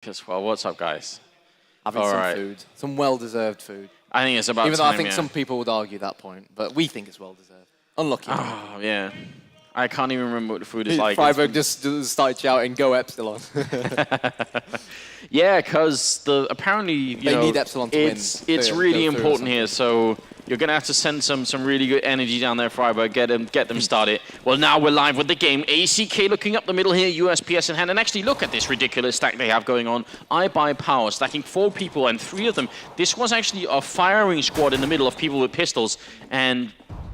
As well. What's up, guys? Having some food. Some well-deserved food. I think it's about Even though time, I think some people would argue that point, but we think it's well-deserved. Unlucky. Oh, yeah. I can't even remember what the food is like. Freiburg just started shouting, "Go Epsilon!" Yeah, because apparently they need Epsilon to win. It's really important here. So you're gonna have to send some really good energy down there, Freiburg. Get them started. Well, now we're live with the game. ACK looking up the middle here, USPS in hand, and actually look at this ridiculous stack they have going on. iBUYPOWER stacking 4 people, and 3 of them. This was actually a firing squad in the middle of people with pistols, and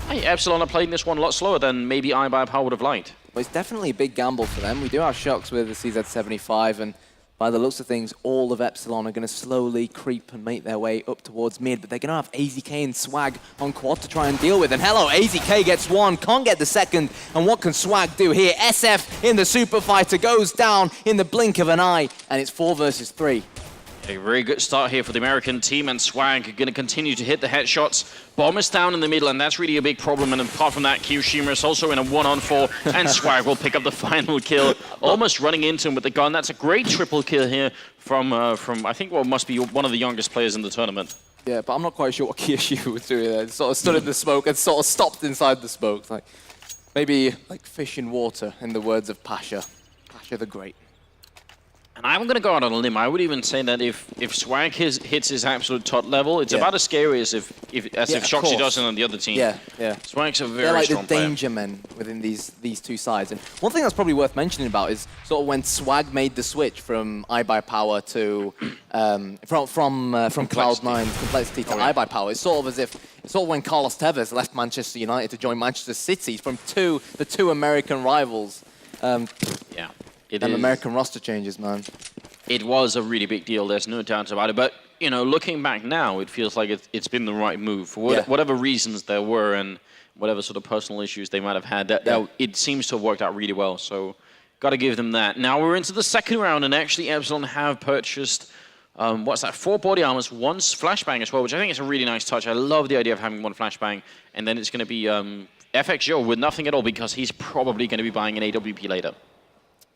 hey, Epsilon are playing this one a lot slower than maybe iBUYPOWER would have liked. Well, it's definitely a big gamble for them. We do have shocks with the CZ75, and by the looks of things, all of Epsilon are going to slowly creep and make their way up towards mid, but they're going to have AZK and Swag on quad to try and deal with. And hello, AZK gets 1, can't get the second, and what can Swag do here? SF in the Super Fighter goes down in the blink of an eye, and it's 4 versus 3. A very good start here for the American team, and Swag are going to continue to hit the headshots. Bomb is down in the middle, and that's really a big problem. And apart from that, Kyoshima is also in a 1-on-4, and Swag will pick up the final kill, almost running into him with the gun. That's a great triple kill here from I think what must be one of the youngest players in the tournament. Yeah, but I'm not quite sure what Kyoshima was doing there. Sort of stood in the smoke and sort of stopped inside the smoke. Like maybe like fish in water, in the words of Pasha. Pasha the Great. And I'm going to go out on a limb. I would even say that if Swag hits his absolute top level, it's about as scary as if Shoxy does it on the other team. Yeah, yeah. Swag's a very They're like strong the danger men within these two sides. And one thing that's probably worth mentioning about is sort of when Swag made the switch from iBUYPOWER to from Cloud9's Complexity to iBUYPOWER. It's sort of as if when Carlos Tevez left Manchester United to join Manchester City from the two American rivals. Yeah. American roster changes, man. It was a really big deal, there's no doubt about it. But, you know, looking back now, it feels like it's been the right move. For whatever reasons there were and whatever sort of personal issues they might have had, it seems to have worked out really well. So, got to give them that. Now we're into the second round, and actually Epsilon have purchased, 4 body armors, 1 flashbang as well, which I think is a really nice touch. I love the idea of having 1 flashbang. And then it's going to be FXJO with nothing at all, because he's probably going to be buying an AWP later.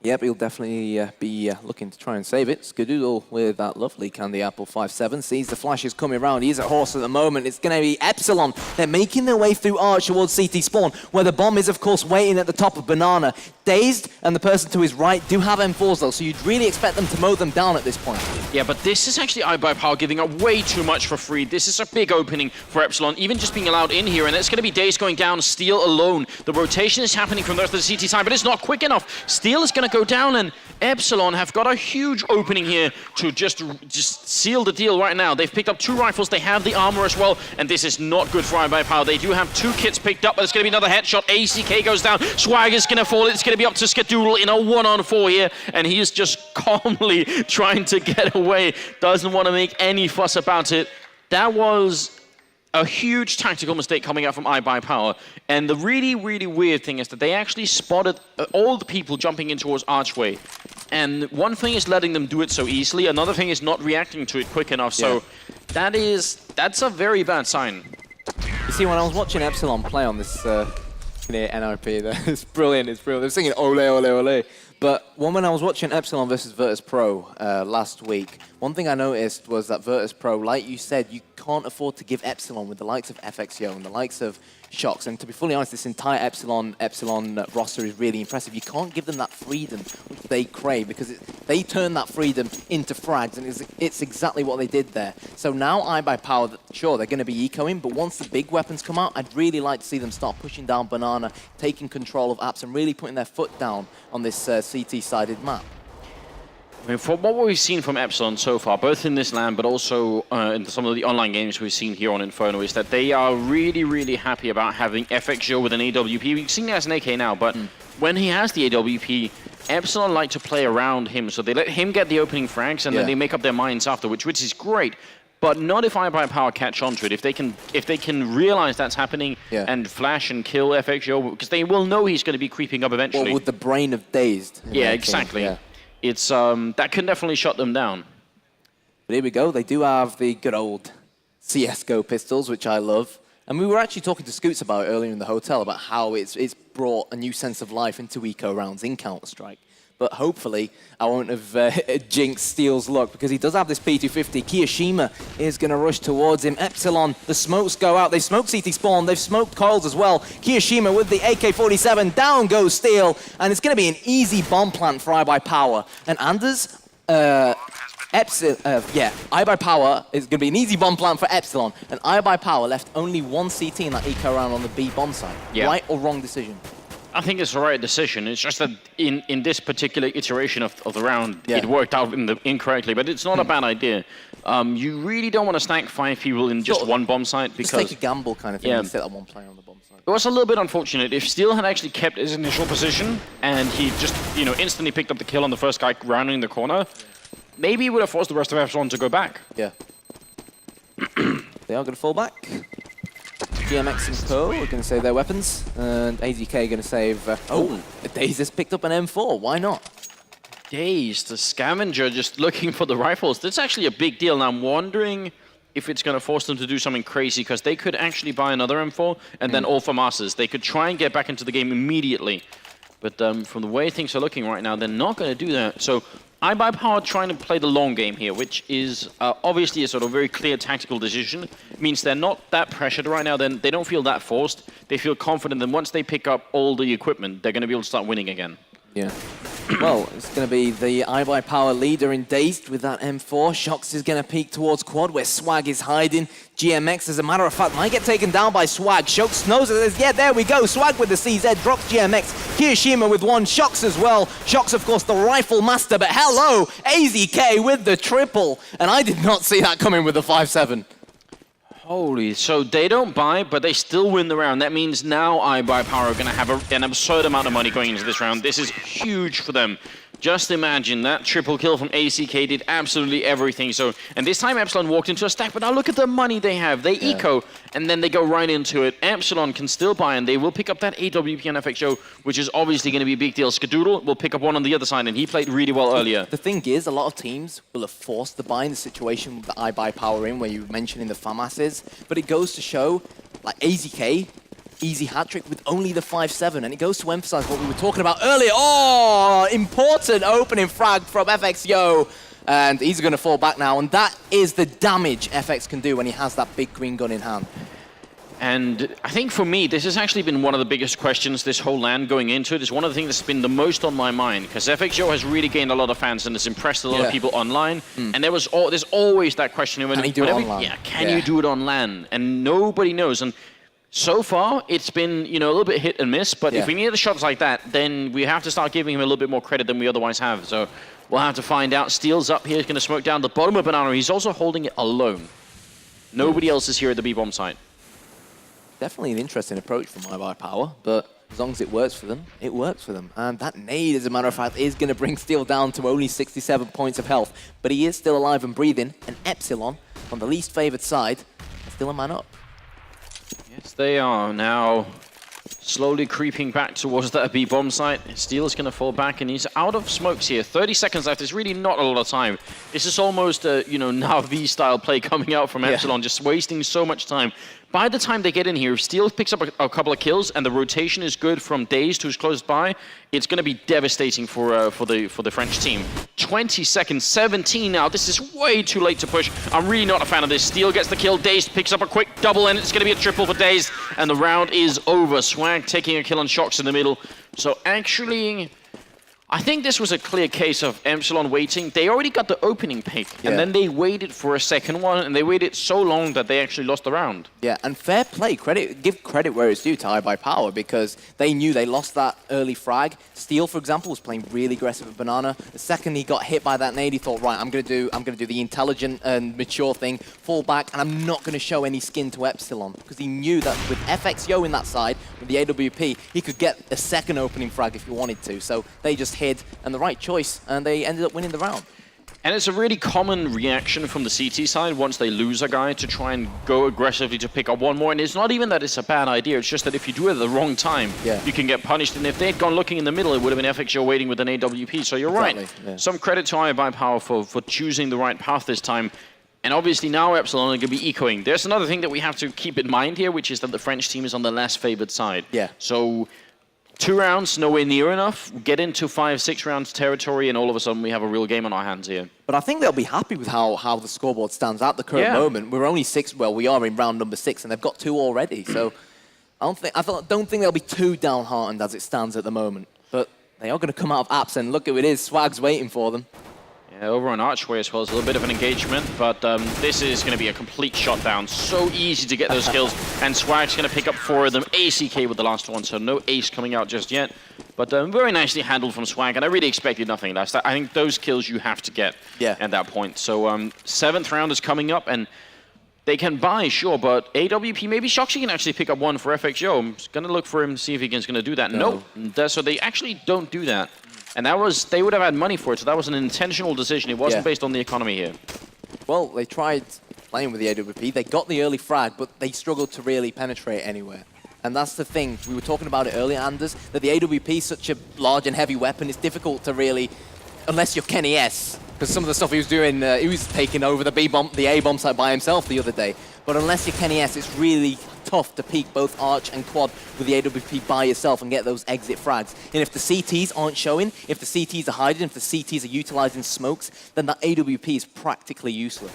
Yep, he'll definitely be looking to try and save it. Skadoodle with that lovely Candy Apple 5-7. Sees the flashes coming around. He's at horse at the moment. It's going to be Epsilon. They're making their way through Arch towards CT spawn, where the bomb is, of course, waiting at the top of Banana. Dazed, and the person to his right do have M4s, though, so you'd really expect them to mow them down at this point. Yeah, but this is actually iBUYPOWER giving up way too much for free. This is a big opening for Epsilon, even just being allowed in here, and it's going to be Dazed going down, Steel alone. The rotation is happening from the rest of the CT side, but it's not quick enough. Steel is going to go down, and Epsilon have got a huge opening here to just seal the deal right now. They've picked up 2 rifles, they have the armor as well, and this is not good for iBUYPOWER. They do have 2 kits picked up, but it's going to be another headshot. ACK goes down, Swag is going to fall, it's going to be up to Skadoodle in a 1-on-4 here, and he is just calmly trying to get away. Doesn't want to make any fuss about it. That was a huge tactical mistake coming out from iBUYPOWER. And the really, really weird thing is that they actually spotted all the people jumping in towards Archway. And one thing is letting them do it so easily, another thing is not reacting to it quick enough. So that's a very bad sign. You see, when I was watching Epsilon play on this NRP there, it's brilliant, it's brilliant. They're singing ole, ole, ole. But when I was watching Epsilon versus Virtus Pro last week, one thing I noticed was that Virtus Pro, like you said, you can't afford to give Epsilon with the likes of FXJO and the likes of Shox. And to be fully honest, this entire Epsilon roster is really impressive. You can't give them that freedom which they crave, because they turn that freedom into frags, and it's exactly what they did there. So now iBUYPOWER, sure, they're going to be ecoing, but once the big weapons come out, I'd really like to see them start pushing down Banana, taking control of apps, and really putting their foot down on this CT-sided map. I mean, from what we've seen from Epsilon so far, both in this LAN, but also in some of the online games we've seen here on Inferno, is that they are really, really happy about having FXJO with an AWP. We've seen it as an AK now, but when he has the AWP, Epsilon like to play around him, so they let him get the opening frags, and then they make up their minds after, which is great. But not if iBUYPOWER catch on to it. If they can realize that's happening and flash and kill FXJO, because they will know he's going to be creeping up eventually. Well, with the brain of Dazed. Yeah, exactly. Yeah. It's that can definitely shut them down. But here we go. They do have the good old CS:GO pistols, which I love. And we were actually talking to Scoots about it earlier in the hotel about how it's brought a new sense of life into eco rounds in Counter-Strike. but hopefully I won't have jinxed Steel's luck because he does have this P250. Kiyoshima is going to rush towards him. Epsilon, the smokes go out. They smoked CT Spawn. They've smoked Coils as well. Kiyoshima with the AK-47. Down goes Steel. And it's going to be an easy bomb plant for iBUYPOWER. And Anders, iBUYPOWER is going to be an easy bomb plant for Epsilon. And iBUYPOWER left only one CT in that eco round on the B bomb site. Yeah. Right or wrong decision? I think it's the right decision. It's just that in this particular iteration of the round, it worked out incorrectly, but it's not a bad idea. You really don't want to stack 5 people in just one bomb site because... Just take a gamble kind of thing and set that one player on the bomb site. It was a little bit unfortunate. If Steel had actually kept his initial position and he just, instantly picked up the kill on the first guy rounding the corner, maybe he would have forced the rest of Epsilon to go back. Yeah. They are going to fall back. GMX and Co are going to save their weapons, and AZK are going to save... Daze has picked up an M4, why not? Daze, the scavenger, just looking for the rifles. That's actually a big deal, and I'm wondering if it's going to force them to do something crazy, because they could actually buy another M4 and then all for Masters. They could try and get back into the game immediately. But from the way things are looking right now, they're not going to do that. So iBUYPOWER trying to play the long game here, which is obviously a sort of very clear tactical decision. It means they're not that pressured right now. Then they don't feel that forced. They feel confident that once they pick up all the equipment, they're going to be able to start winning again. Yeah. Well, it's going to be the iBUYPOWER leader in Dazed with that M4. Shox is going to peek towards Quad, where Swag is hiding. GMX, as a matter of fact, might get taken down by Swag. Shox knows it. Yeah, there we go. Swag with the CZ drops GMX. Kiyoshima with one. Shox as well. Shox, of course, the rifle master. But hello, AZK with the triple. And I did not see that coming with the 5-7. Holy, so they don't buy, but they still win the round. That means now iBUYPOWER are going to have an absurd amount of money going into this round. This is huge for them. Just imagine that triple kill from AZK did absolutely everything. So, and this time Epsilon walked into a stack, but now look at the money they have. They eco, and then they go right into it. Epsilon can still buy, and they will pick up that AWP and FXO, which is obviously going to be a big deal. Skadoodle will pick up one on the other side, and he played really well earlier. The thing is, a lot of teams will have forced the buy in the situation that iBUYPOWER in, where you mentioned in the FAMASs, but it goes to show, like AZK, easy hat-trick with only the 5-7, and it goes to emphasize what we were talking about earlier. Oh, important opening frag from FXYO, and he's going to fall back now, and that is the damage FX can do when he has that big green gun in hand. And I think for me, this has actually been one of the biggest questions this whole LAN going into it. It's one of the things that's been the most on my mind, because FXYO has really gained a lot of fans and has impressed a lot of people online. And there's always that question. Can he do it on LAN? Yeah, can you do it on LAN? And nobody knows. And so far, it's been, a little bit hit and miss, but if we need the shots like that, then we have to start giving him a little bit more credit than we otherwise have. So we'll have to find out. Steel's up here, he's going to smoke down the bottom of Banana. He's also holding it alone. Nobody else is here at the B-bomb site. Definitely an interesting approach from iBUYPOWER, but as long as it works for them, it works for them. And that nade, as a matter of fact, is going to bring Steel down to only 67 points of health. But he is still alive and breathing, and Epsilon, on the least favored side, is still a man up. Yes, they are now slowly creeping back towards that B-bomb site. Steel is going to fall back, and he's out of smokes here. 30 seconds left. There's really not a lot of time. This is almost a, Na'Vi-style play coming out from Epsilon, just wasting so much time. By the time they get in here, if Steel picks up a couple of kills and the rotation is good from Dazed, who's close by, it's going to be devastating for the French team. 20 seconds, 17 now. This is way too late to push. I'm really not a fan of this. Steel gets the kill. Dazed picks up a quick double, and it's going to be a triple for Dazed. And the round is over. Swag taking a kill on Shox in the middle. So actually, I think this was a clear case of Epsilon waiting. They already got the opening pick, and then they waited for a second one, and they waited so long that they actually lost the round. Yeah, and fair play. Give credit where it's due to iBUYPOWER, because they knew they lost that early frag. Steel, for example, was playing really aggressive with Banana. The second he got hit by that nade, he thought, right, I'm gonna do the intelligent and mature thing, fall back, and I'm not gonna show any skin to Epsilon, because he knew that with FXYO in that side, with the AWP, he could get a second opening frag if he wanted to. So they just hid, and the right choice, and they ended up winning the round. And it's a really common reaction from the CT side once they lose a guy to try and go aggressively to pick up one more. And it's not even that it's a bad idea, it's just that if you do it at the wrong time, you can get punished. And if they'd gone looking in the middle, it would have been FXYO waiting with an AWP. So you're right. Yeah. Some credit to iBUYPOWER for choosing the right path this time. And obviously now Epsilon are going to be ecoing. There's another thing that we have to keep in mind here, which is that the French team is on the less favored side. Yeah. So 2 rounds, nowhere near enough. Get into 5, 6 rounds territory, and all of a sudden we have a real game on our hands here. But I think they'll be happy with how the scoreboard stands at the current moment. We're only 6, well, we are in round number 6, and they've got 2 already. So I don't think they'll be too downhearted as it stands at the moment. But they are going to come out of apps, and look who it is. Swag's waiting for them. Yeah, over on Archway as well, it's a little bit of an engagement, but this is going to be a complete shutdown. So easy to get those kills, and Swag's going to pick up 4 of them. ACK with the last one, so no ace coming out just yet. But very nicely handled from Swag, and I really expected nothing less. I think those kills you have to get at that point. So 7th round is coming up, and they can buy, sure, but AWP, maybe Shoxy can actually pick up 1 for FXO. I'm going to look for him, see if he's going to do that. No. So they actually don't do that. And that was, they would have had money for it, so that was an intentional decision. It wasn't based on the economy here. Well, they tried playing with the AWP. They got the early frag, but they struggled to really penetrate anywhere. And that's the thing. We were talking about it earlier, Anders, that the AWP is such a large and heavy weapon. It's difficult to really, unless you're Kenny S, because some of the stuff he was doing, he was taking over the A-bomb site by himself the other day. But unless you're Kenny S, it's really tough to peek both Arch and Quad with the AWP by yourself and get those exit frags. And if the CTs aren't showing, if the CTs are hiding, if the CTs are utilizing smokes, then that AWP is practically useless.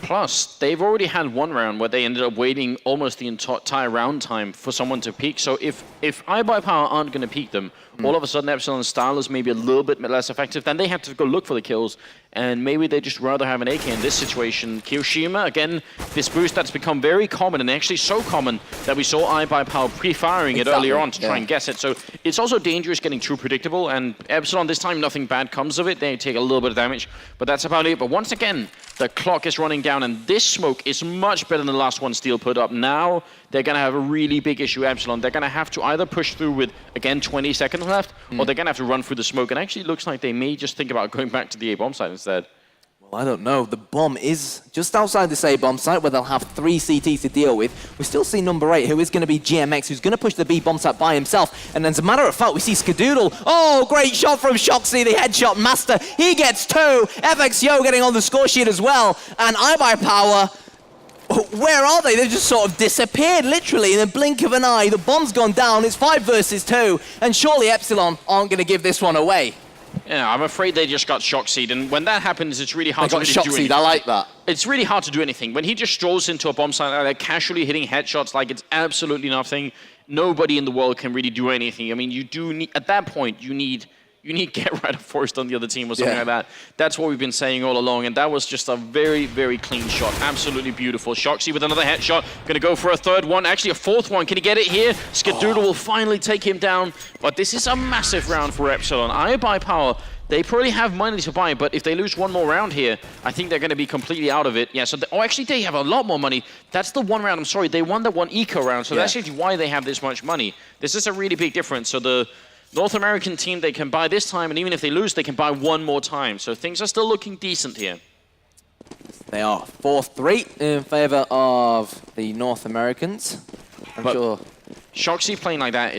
Plus, they've already had 1 round where they ended up waiting almost the entire round time for someone to peek. So if iBUYPOWER aren't going to peek them, all of a sudden Epsilon's style is maybe a little bit less effective. Then they have to go look for the kills, and maybe they just rather have an AK in this situation. Kiyoshima, again, this boost that's become very common, and actually so common that we saw iBUYPOWER pre-firing it earlier on to try and guess it. So it's also dangerous getting too predictable, and Epsilon this time nothing bad comes of it. They take a little bit of damage, but that's about it. But once again, the clock is running down, and this smoke is much better than the last one Steel put up. Now they're going to have a really big issue, Epsilon. They're going to have to either push through with, again, 20 seconds left, or they're going to have to run through the smoke. And actually, it looks like they may just think about going back to the A-bomb site instead. Well, I don't know. The bomb is just outside this A-bomb site where they'll have 3 CTs to deal with. We still see number 8, who is going to be GMX, who's going to push the B-bomb site by himself. And as a matter of fact, we see Skadoodle. Oh, great shot from Shoxy, the headshot master. He gets 2. FXO getting on the score sheet as well. And iBUYPOWER, where are they? They've just sort of disappeared, literally, in a blink of an eye. The bomb's gone down. It's 5 versus 2. And surely Epsilon aren't going to give this one away. Yeah, I'm afraid they just got shock-seed, and when that happens, it's really hard to really do anything. I like that. It's really hard to do anything. When he just strolls into a bomb site like that, casually hitting headshots like it's absolutely nothing, nobody in the world can really do anything. I mean, you do need, at that point, you need Get Right of Forest on the other team or something like that. That's what we've been saying all along, and that was just a very, very clean shot. Absolutely beautiful. Shoxy with another headshot. Going to go for a 3rd one, actually a 4th one. Can he get it here? Skadoodle will finally take him down, but this is a massive round for Epsilon. iBUYPOWER, they probably have money to buy, but if they lose 1 more round here, I think they're going to be completely out of it. Yeah, so actually they have a lot more money. That's the 1 round, I'm sorry, they won the 1 eco round, so that's actually why they have this much money. This is a really big difference. So the North American team, they can buy this time, and even if they lose, they can buy 1 more time. So things are still looking decent here. They are 4-3 in favor of the North Americans. I'm sure. Shoxy playing like that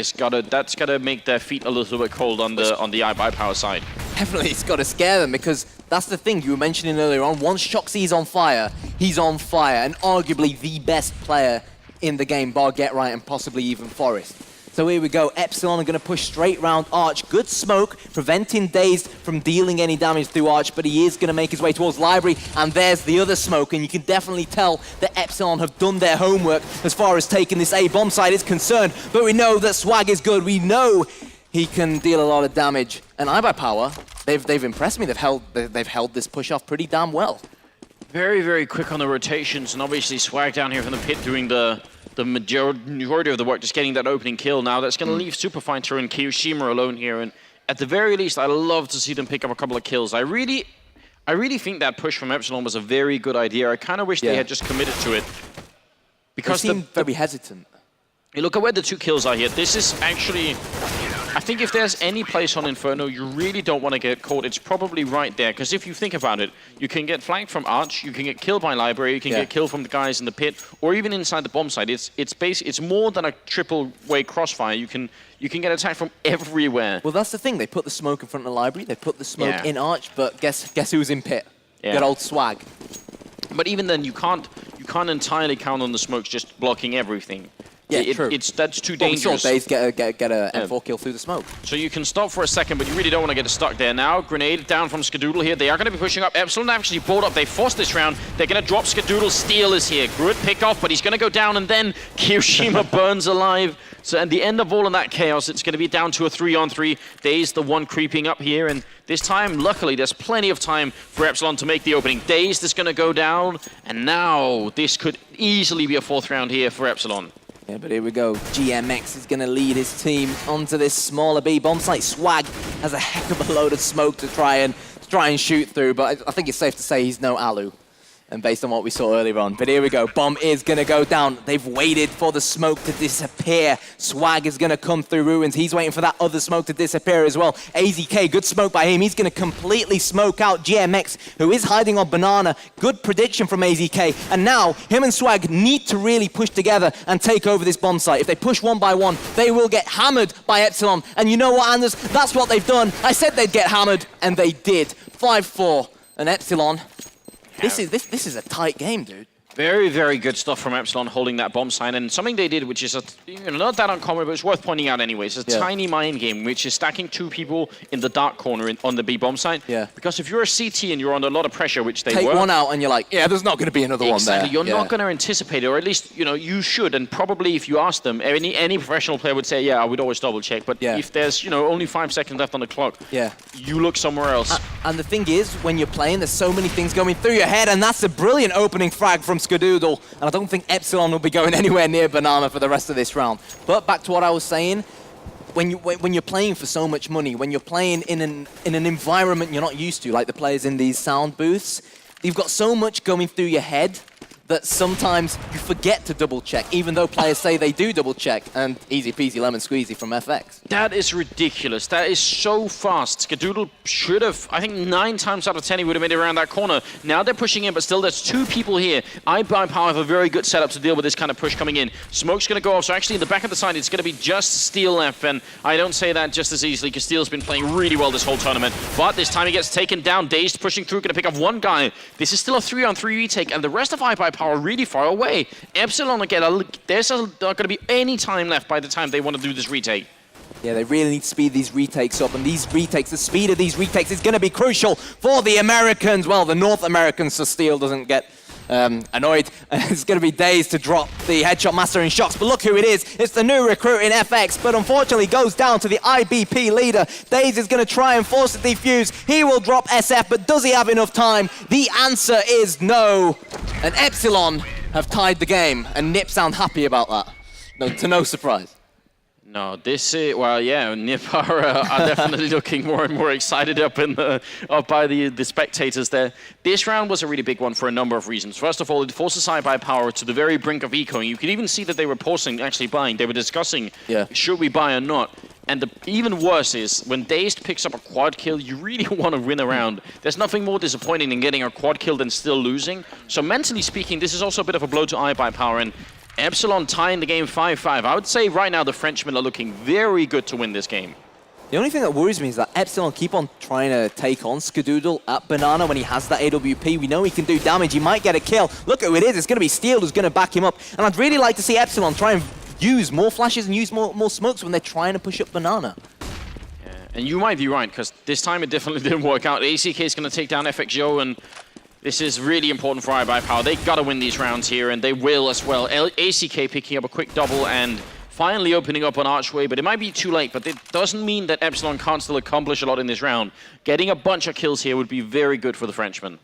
that's gotta make their feet a little bit cold on the iBUYPOWER side. Definitely, it's got to scare them, because that's the thing you were mentioning earlier on. Once Shoxy is on fire, he's on fire, and arguably the best player in the game, bar Get Right and possibly even Forest. So here we go, Epsilon are going to push straight round Arch. Good smoke, preventing Dazed from dealing any damage through Arch, but he is going to make his way towards Library, and there's the other smoke, and you can definitely tell that Epsilon have done their homework as far as taking this A-bomb side is concerned, but we know that Swag is good. We know he can deal a lot of damage, and iBUYPOWER, they've impressed me. They've held this push off pretty damn well. Very, very quick on the rotations, and obviously Swag down here from the pit doing the majority of the work, just getting that opening kill. Now that's going to leave Superfighter and Kiyoshima alone here, and at the very least, I'd love to see them pick up a couple of kills. I really think that push from Epsilon was a very good idea. I kind of wish they had just committed to it, because they seem very hesitant. You look at where the 2 kills are here. This is actually, I think if there's any place on Inferno you really don't want to get caught, it's probably right there. Because if you think about it, you can get flanked from Arch, you can get killed by Library, you can get killed from the guys in the pit, or even inside the bomb site. It's more than a triple-way crossfire. You can get attacked from everywhere. Well, that's the thing. They put the smoke in front of the Library, they put the smoke in Arch, but guess who's in pit? Good old Swag. But even then, you can't entirely count on the smokes just blocking everything. Yeah, true. That's too Well, dangerous. we saw Daze get a M4 kill through the smoke. So you can stop for a second, but you really don't want to get stuck there. Now, grenade down from Skadoodle here. They are going to be pushing up. Epsilon actually bought up. They forced this round. They're going to drop Skadoodle. Steel is here. Gruut pick off, but he's going to go down, and then Kiyoshima burns alive. So at the end of all of that chaos, it's going to be down to a 3-on-3. Daze, the one creeping up here, and this time, luckily, there's plenty of time for Epsilon to make the opening. Daze is going to go down, and now this could easily be a 4th round here for Epsilon. Yeah, but here we go. GMX is going to lead his team onto this smaller B bomb site. Swag has a heck of a load of smoke to try and shoot through, but I think it's safe to say he's no Alu. And based on what we saw earlier on. But here we go. Bomb is going to go down. They've waited for the smoke to disappear. Swag is going to come through ruins. He's waiting for that other smoke to disappear as well. AZK, good smoke by him. He's going to completely smoke out GMX, who is hiding on Banana. Good prediction from AZK. And now, him and Swag need to really push together and take over this bomb site. If they push one by one, they will get hammered by Epsilon. And you know what, Anders? That's what they've done. I said they'd get hammered, and they did. 5-4. And Epsilon... This is a tight game, dude. Very, very good stuff from Epsilon holding that bomb sign, and something they did, which is not that uncommon, but it's worth pointing out anyway. It's a tiny mind game, which is stacking 2 people in the dark corner on the B bomb site. Yeah. Because if you're a CT and you're under a lot of pressure, which they take were, one out and you're like, yeah, there's not going to be another one there. You're not going to anticipate it, or at least you should. And probably if you ask them, any professional player would say, yeah, I would always double check. But if there's only 5 seconds left on the clock, you look somewhere else. And the thing is, when you're playing, there's so many things going through your head, and that's a brilliant opening frag from Skadoodle. And I don't think Epsilon will be going anywhere near Banana for the rest of this round. But back to what I was saying, when you're playing for so much money, when you're playing in an environment you're not used to, like the players in these sound booths, you've got so much going through your head that sometimes you forget to double check, even though players say they do double check, and easy peasy lemon squeezy from FX. That is ridiculous. That is so fast. Skadoodle should have, I think 9 times out of 10 he would have made it around that corner. Now they're pushing in, but still there's 2 people here. iBUYPOWER have a very good setup to deal with this kind of push coming in. Smoke's going to go off, so actually in the back of the side it's going to be just Steel left, and I don't say that just as easily because Steel's been playing really well this whole tournament. But this time he gets taken down. Dazed pushing through, going to pick up 1 guy. This is still a 3-on-3 retake, and the rest of iBUYPOWER are really far away. Epsilon again, there's not going to be any time left by the time they want to do this retake. Yeah, they really need to speed these retakes up, and these retakes, the speed of these retakes is going to be crucial for the Americans. Well, the North Americans, so Steel doesn't get annoyed. It's going to be Daze to drop the headshot master in shots, but look who it is. It's the new recruit in FX, but unfortunately goes down to the IBP leader. Daze is going to try and force the defuse. He will drop SF, but does he have enough time? The answer is no. And Epsilon have tied the game, and Nip sound happy about that. No, to no surprise. No, this is, well, yeah, Nip are definitely looking more and more excited up by the spectators there. This round was a really big one for a number of reasons. First of all, it forces iBUYPOWER to the very brink of ecoing. You could even see that they were pausing, actually buying. They were discussing, should we buy or not? And even worse is, when Dazed picks up a quad kill, you really want to win a round. There's nothing more disappointing than getting a quad kill than still losing. So mentally speaking, this is also a bit of a blow to iBUYPOWER, and Epsilon tying the game 5-5. I would say right now the Frenchmen are looking very good to win this game. The only thing that worries me is that Epsilon keep on trying to take on Skadoodle at Banana when he has that AWP. We know he can do damage. He might get a kill. Look who it is. It's going to be Steel who's going to back him up. And I'd really like to see Epsilon try and use more flashes and use more smokes when they're trying to push up Banana. Yeah, and you might be right, because this time it definitely didn't work out. ACK is going to take down FXO, and this is really important for iBUYPOWER. They got to win these rounds here, and they will as well. ACK picking up a quick double and finally opening up on Archway, but it might be too late. But it doesn't mean that Epsilon can't still accomplish a lot in this round. Getting a bunch of kills here would be very good for the Frenchmen.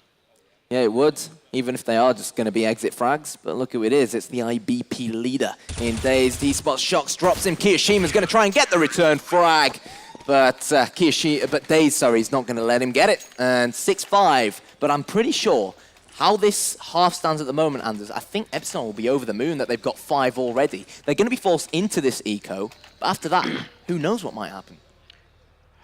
Yeah, it would, even if they are just going to be exit frags. But look who it is. It's the IBP leader in Daze. D-Spot Shocks drops him. Kiyoshima's going to try and get the return frag. But Daze, he's not going to let him get it. And 6-5. But I'm pretty sure how this half stands at the moment, Anders, I think Epsilon will be over the moon that they've got 5 already. They're going to be forced into this eco. But after that, who knows what might happen?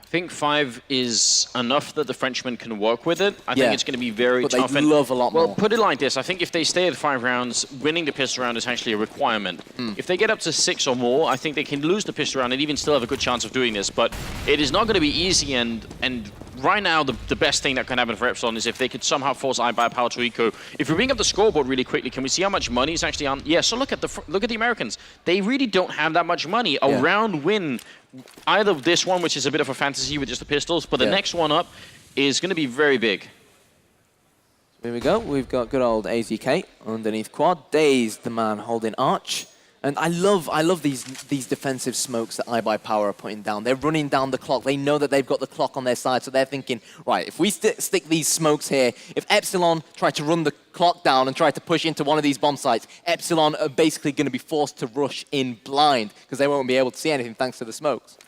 I think 5 is enough that the Frenchmen can work with it. I think it's going to be very tough. But they love a lot more. Well, put it like this. I think if they stay at 5 rounds, winning the pistol round is actually a requirement. If they get up to 6 or more, I think they can lose the pistol round and even still have a good chance of doing this. But it is not going to be easy, and right now, the best thing that can happen for Epsilon is if they could somehow force iBUYPOWER to eco. If we bring up the scoreboard really quickly, can we see how much money is actually on? Yeah, so look at the Americans. They really don't have that much money. A round win, either this one, which is a bit of a fantasy with just the pistols, but the next one up is going to be very big. Here we go. We've got good old AZK underneath quad. Dazed, the man holding arch. And I love these defensive smokes that iBUYPOWER are putting down. They're running down the clock. They know that they've got the clock on their side, so they're thinking, right, if we stick these smokes here, if Epsilon try to run the clock down and try to push into one of these bomb sites, Epsilon are basically going to be forced to rush in blind because they won't be able to see anything thanks to the smokes.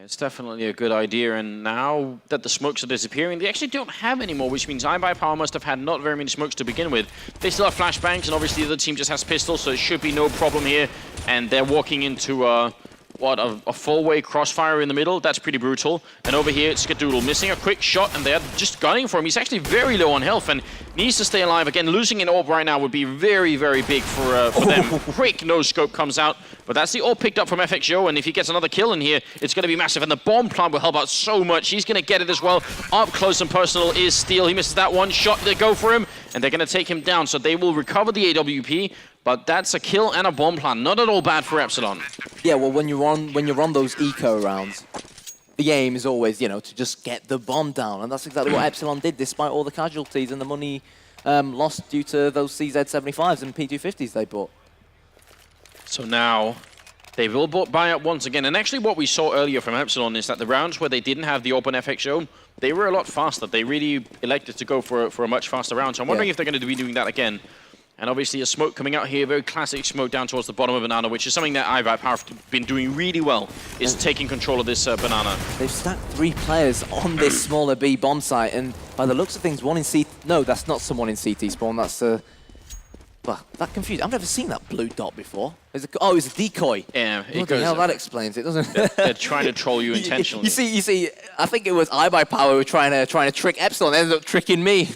It's definitely a good idea, and now that the smokes are disappearing, they actually don't have any more, which means iBUYPOWER must have had not very many smokes to begin with. They still have flashbangs, and obviously the other team just has pistols, so it should be no problem here. And they're walking into a four-way crossfire in the middle. That's pretty brutal. And over here, it's Skadoodle missing a quick shot, and they're just gunning for him. He's actually very low on health and needs to stay alive. Again, losing an orb right now would be very, very big for them. Quick no-scope comes out, but that's the orb picked up from FXO, and if he gets another kill in here, it's going to be massive. And the bomb plant will help out so much. He's going to get it as well. Up close and personal is Steel. He misses that one shot. They go for him, and they're going to take him down. So they will recover the AWP. But that's a kill and a bomb plant. Not at all bad for Epsilon. Yeah, well, when you're on those eco rounds, the aim is always, you know, to just get the bomb down, and that's exactly what Epsilon did, despite all the casualties and the money lost due to those CZ75s and P250s they bought. So now they will buy up once again. And actually, what we saw earlier from Epsilon is that the rounds where they didn't have the open FXO, they were a lot faster. They really elected to go for a much faster round. So I'm wondering if they're going to be doing that again. And obviously a smoke coming out here, very classic smoke down towards the bottom of Banana, which is something that iBUYPOWER have been doing really well, is taking control of this Banana. They've stacked 3 players on this smaller B bomb site, and by the looks of things, one in CT... No, that's not someone in CT spawn, that's... Well, that confused. I've never seen that blue dot before. Oh, it's a decoy. Yeah, it goes... Hell, that explains it, doesn't it? They're trying to troll you intentionally. You see, I think it was iBUYPOWER who were trying to trick Epsilon, they ended up tricking me.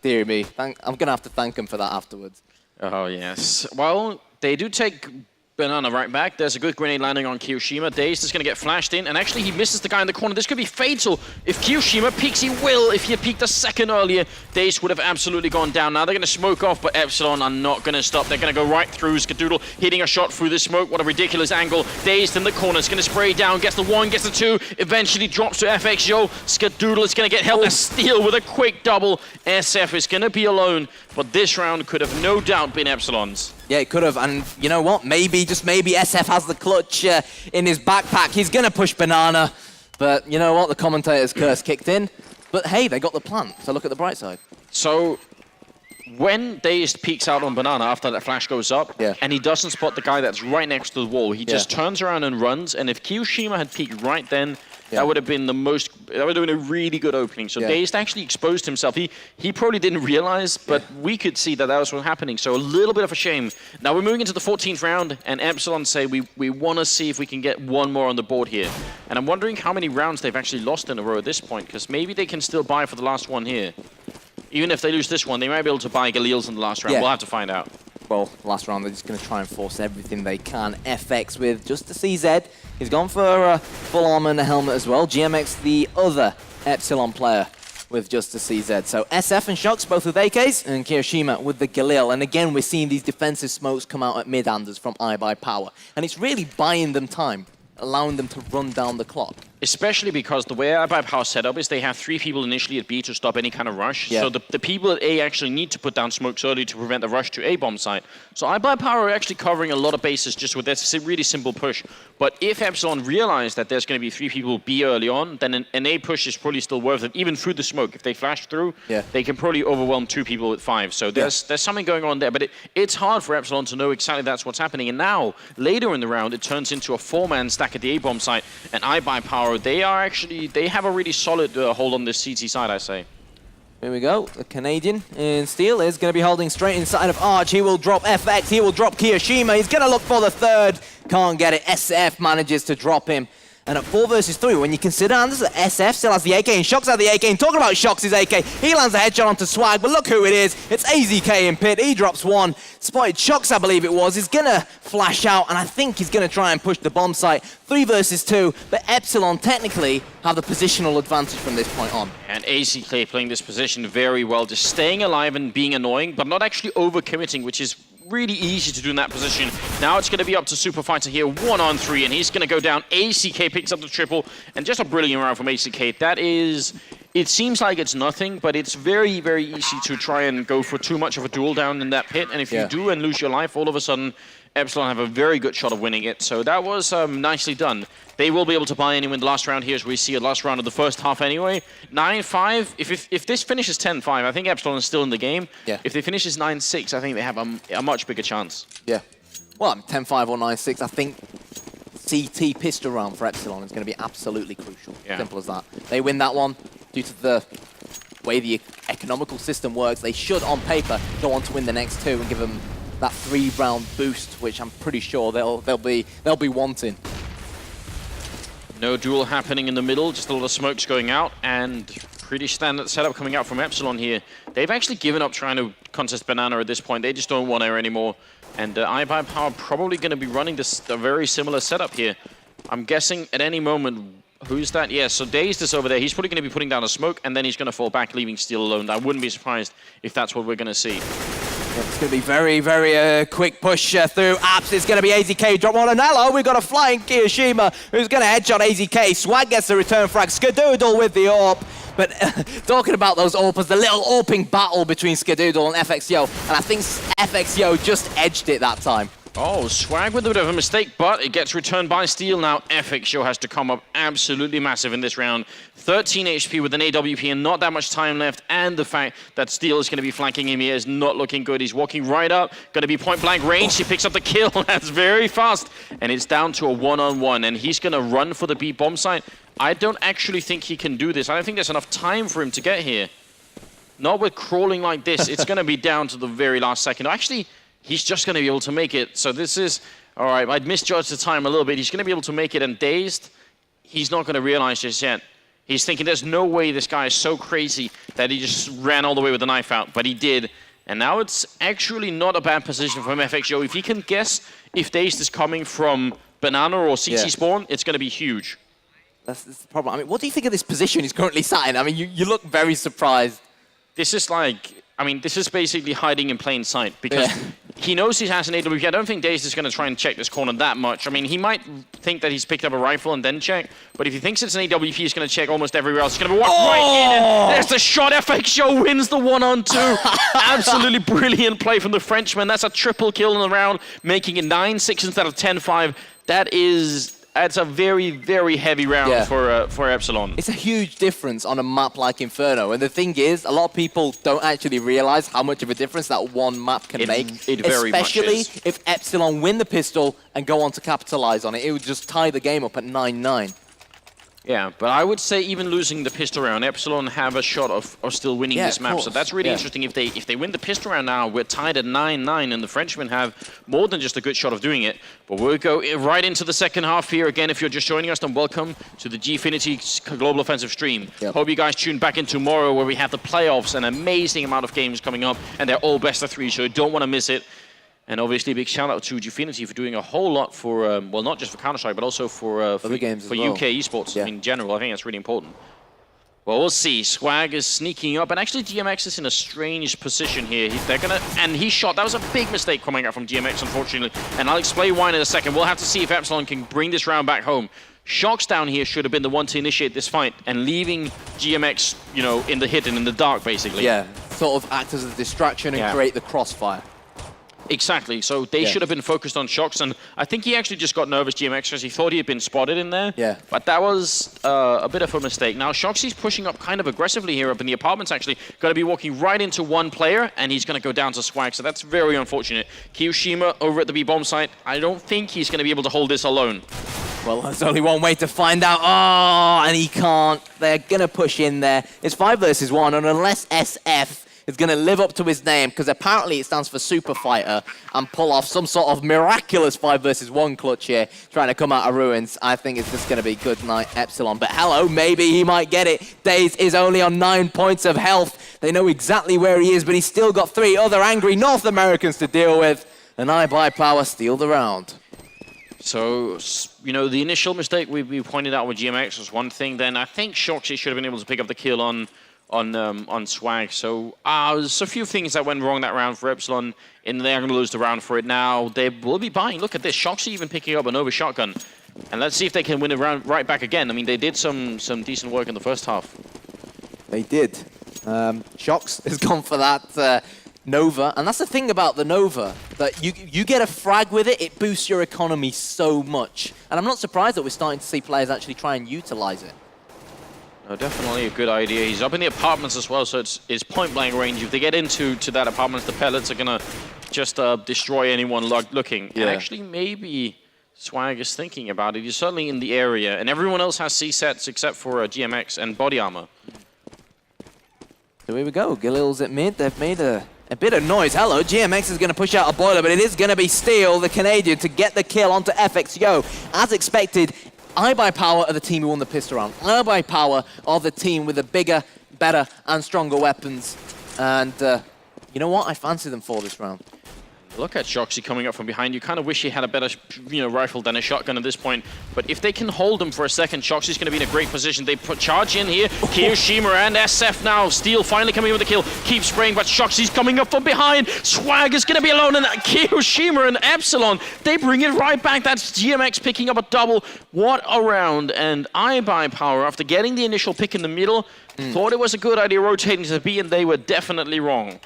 Dear me, I'm going to have to thank him for that afterwards. Oh, yes. Well, they do take Banana right back. There's a good grenade landing on Kiyoshima. Dazed is going to get flashed in, and actually he misses the guy in the corner. This could be fatal. If Kiyoshima peeks, he will. If he had peeked a second earlier, Dazed would have absolutely gone down. Now they're going to smoke off, but Epsilon are not going to stop. They're going to go right through. Skadoodle hitting a shot through the smoke. What a ridiculous angle. Dazed in the corner. It's going to spray down. Gets the 1, gets the 2. Eventually drops to FXO. Skadoodle is going to get help. Steal with a quick double. SF is going to be alone, but this round could have no doubt been Epsilon's. Yeah, it could have, and you know what? Maybe, just maybe, SF has the clutch in his backpack. He's going to push Banana, but you know what? The commentator's curse kicked in. But hey, they got the plant, so look at the bright side. So, when Dazed peeks out on Banana after that flash goes up, and he doesn't spot the guy that's right next to the wall, he just turns around and runs, and if Kiyoshima had peeked right then, that would have been that would have been a really good opening. So Dazed actually exposed himself. He probably didn't realize, but we could see that was what's happening. So a little bit of a shame. Now we're moving into the 14th round, and Epsilon say we want to see if we can get one more on the board here. And I'm wondering how many rounds they've actually lost in a row at this point, because maybe they can still buy for the last one here. Even if they lose this one, they might be able to buy Galil's in the last round. We'll have to find out. Well, last round, they're just going to try and force everything they can. FX with just the CZ. He's gone for full armor and a helmet as well. GMX, the other Epsilon player, with just the CZ. So SF and Shocks, both with AKs, and Kiyoshima with the Galil. And again, we're seeing these defensive smokes come out at mid-handers from iBUYPOWER. And it's really buying them time, allowing them to run down the clock. Especially because the way iBUYPOWER set up is they have 3 people initially at B to stop any kind of rush. So the people at A actually need to put down smokes early to prevent the rush to A bomb site. So iBUYPOWER are actually covering a lot of bases just with this really simple push. But if Epsilon realize that there's going to be 3 people B early on, then an A push is probably still worth it, even through the smoke. If they flash through, they can probably overwhelm 2 people with 5. So there's something going on there. But it's hard for Epsilon to know exactly that's what's happening. And now, later in the round, it turns into a 4-man stack at the A bomb site. And iBUYPOWER, they have a really solid hold on this CT side, I say. Here we go. The Canadian in Steel is going to be holding straight inside of Arch. He will drop FX. He will drop Kiyoshima. He's going to look for the 3rd. Can't get it. SF manages to drop him. And at 4 versus 3, when you consider Anders, SF still has the AK and Shox has the AK. And talking about Shox' AK, he lands a headshot onto Swag, but look who it is. It's AZK in pit. He drops one. Spotted Shox, I believe it was. He's going to flash out, and I think he's going to try and push the bomb site. 3 versus 2, but Epsilon technically have the positional advantage from this point on. And AZK playing this position very well, just staying alive and being annoying, but not actually over-committing, which is really easy to do in that position. Now it's going to be up to Super Fighter here, 1-on-3, and he's going to go down. AZK picks up the triple, and just a brilliant round from AZK. That is, it seems like it's nothing, but it's very, very easy to try and go for too much of a duel down in that pit, and if you do and lose your life, all of a sudden, Epsilon have a very good shot of winning it, so that was nicely done. They will be able to buy in and win the last round here, as we see a last round of the first half anyway. 9-5, if this finishes 10-5, I think Epsilon is still in the game. Yeah. If they finishes 9-6, I think they have a much bigger chance. Yeah. Well, 10-5 or 9-6, I think CT pistol round for Epsilon is going to be absolutely crucial. Yeah. Simple as that. They win that one due to the way the economical system works. They should, on paper, go on to win the next 2 and give them that 3-round boost, which I'm pretty sure they'll be wanting. No duel happening in the middle, just a lot of smokes going out, and pretty standard setup coming out from Epsilon here. They've actually given up trying to contest Banana at this point. They just don't want air anymore. And iBUYPOWER probably going to be running a very similar setup here. I'm guessing at any moment, who's that? Yeah, so Dazed is over there. He's probably going to be putting down a smoke, and then he's going to fall back, leaving Steel alone. I wouldn't be surprised if that's what we're going to see. It's going to be very, very quick push through Apps. It's going to be AZK drop one. And hello, we've got a flying Kiyoshima who's going to headshot AZK. Swag gets the return frag. Skadoodle with the AWP. But talking about those AWPers, the little AWPing battle between Skadoodle and FXYO. And I think FXYO just edged it that time. Oh, Swag with a bit of a mistake, but it gets returned by Steel. Now FXYO has to come up absolutely massive in this round. 13 HP with an AWP and not that much time left, and the fact that Steel is going to be flanking him here is not looking good. He's walking right up, going to be point-blank range. He picks up the kill. That's very fast, and it's down to a 1-on-1, and he's going to run for the B bomb site. I don't actually think he can do this. I don't think there's enough time for him to get here. Not with crawling like this. It's going to be down to the very last second. Actually, he's just going to be able to make it. So this is, all right, I'd misjudged the time a little bit. He's going to be able to make it, and Dazed, he's not going to realize just yet. He's thinking there's no way this guy is so crazy that he just ran all the way with the knife out, but he did. And now it's actually not a bad position from FXYO. If he can guess if Dazed is coming from Banana or CT spawn, it's going to be huge. That's the problem. I mean, what do you think of this position he's currently sat in? I mean, you look very surprised. This is like, I mean, this is basically hiding in plain sight because he knows he has an AWP. I don't think Dazed is going to try and check this corner that much. I mean, he might think that he's picked up a rifle and then check, but if he thinks it's an AWP, he's going to check almost everywhere else. He's going to walk right in, and there's the shot. FXYO wins the 1-on-2. Absolutely brilliant play from the Frenchman. That's a triple kill in the round, making it 9-6 instead of 10-5. That's a very, very heavy round for Epsilon. It's a huge difference on a map like Inferno. And the thing is, a lot of people don't actually realize how much of a difference that one map can make. It very much Especially is. if Epsilon win the pistol and go on to capitalize on it. It would just tie the game up at 9-9. Yeah, but I would say even losing the pistol round, Epsilon have a shot of still winning this map. So that's really interesting. If they win the pistol round now, we're tied at 9-9, and the Frenchmen have more than just a good shot of doing it. But we'll go right into the second half here. Again, if you're just joining us, then welcome to the Gfinity Global Offensive stream. Hope you guys tune back in tomorrow where we have the playoffs, an amazing amount of games coming up, and they're all best of 3, so you don't want to miss it. And obviously, a big shout out to Gfinity for doing a whole lot for, well, not just for Counter-Strike, but also for UK eSports in general. I think that's really important. Well, we'll see. Swag is sneaking up, and actually GMX is in a strange position here. He shot. That was a big mistake coming out from GMX, unfortunately. And I'll explain why in a second. We'll have to see if Epsilon can bring this round back home. Shox down here should have been the one to initiate this fight, and leaving GMX, you know, in the hidden, in the dark, basically. Yeah, sort of act as a distraction and create the crossfire. Exactly, so they should have been focused on Shox, and I think he actually just got nervous, GMX, because he thought he had been spotted in there. Yeah. But that was a bit of a mistake. Now, Shox is pushing up kind of aggressively here up in the apartments, actually. Going to be walking right into one player, and he's going to go down to Swag, so that's very unfortunate. Kiyoshima over at the B-bomb site, I don't think he's going to be able to hold this alone. Well, there's only one way to find out. Oh, and he can't. They're going to push in there. It's 5 versus 1, and unless SF is going to live up to his name, because apparently it stands for Super Fighter, and pull off some sort of miraculous 5 versus 1 clutch here, trying to come out of ruins. I think it's just going to be good night Epsilon. But hello, maybe he might get it. Daze is only on 9 points of health. They know exactly where he is, but he's still got 3 other angry North Americans to deal with. And iBUYPOWER steal the round. So, you know, the initial mistake we pointed out with GMX was one thing. Then I think Shoxy should have been able to pick up the kill on Swag. So there's a few things that went wrong that round for Epsilon, and they're going to lose the round for it now. They will be buying. Look at this. Shoxy even picking up an over shotgun. And let's see if they can win the round right back again. I mean, they did some decent work in the first half. They did. Shox has gone for that Nova, and that's the thing about the Nova, that you get a frag with it, it boosts your economy so much. And I'm not surprised that we're starting to see players actually try and utilize it. No, definitely a good idea. He's up in the apartments as well, so it's point-blank range. If they get into that apartment, the pellets are going to just destroy anyone looking. Yeah. And actually, maybe Swag is thinking about it. He's certainly in the area, and everyone else has C-sets except for GMX and body armor. So here we go. Galil's at mid. They've made a bit of noise. Hello, GMX is going to push out a boiler, but it is going to be Steel, the Canadian, to get the kill onto FXYO. As expected, iBUYPOWER are the team who won the pistol round. iBUYPOWER are the team with the bigger, better, and stronger weapons. And you know what? I fancy them for this round. Look at Shoxy coming up from behind. You kind of wish he had a better, rifle than a shotgun at this point. But if they can hold him for a second, Shoxy's going to be in a great position. They put charge in here. Kiyoshima and SF now. Steel finally coming in with the kill. Keep spraying, but Shoxy's coming up from behind. Swag is going to be alone, and Kiyoshima and Epsilon, they bring it right back. That's GMX picking up a double. What a round. And iBUYPOWER, after getting the initial pick in the middle, thought it was a good idea rotating to B, and they were definitely wrong.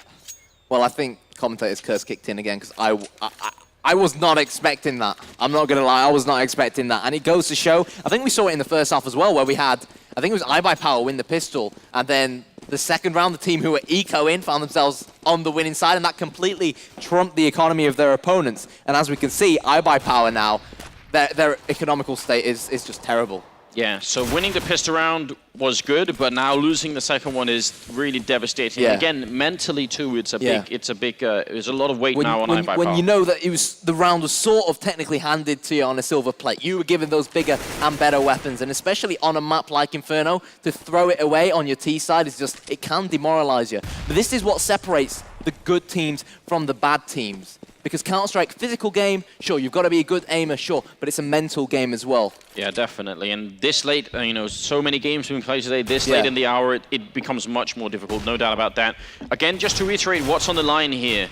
Well, I think commentator's curse kicked in again, because I was not expecting that. I'm not going to lie, I was not expecting that. And it goes to show, I think we saw it in the first half as well, where we had, I think it was iBUYPOWER win the pistol, and then the second round, the team who were eco-in found themselves on the winning side, and that completely trumped the economy of their opponents. And as we can see, iBUYPOWER now, their economical state is just terrible. Yeah, so winning the pistol round was good, but now losing the second one is really devastating. Yeah. Again, mentally too, it's a big, there's a lot of weight now on iBUYPOWER. When you know that the round was sort of technically handed to you on a silver plate, you were given those bigger and better weapons, and especially on a map like Inferno, to throw it away on your T side is just, it can demoralize you. But this is what separates the good teams from the bad teams. Because Counter-Strike, physical game, sure, you've got to be a good aimer, sure, but it's a mental game as well. Yeah, definitely. And this late, so many games being played today, this late in the hour, it becomes much more difficult, no doubt about that. Again, just to reiterate what's on the line here.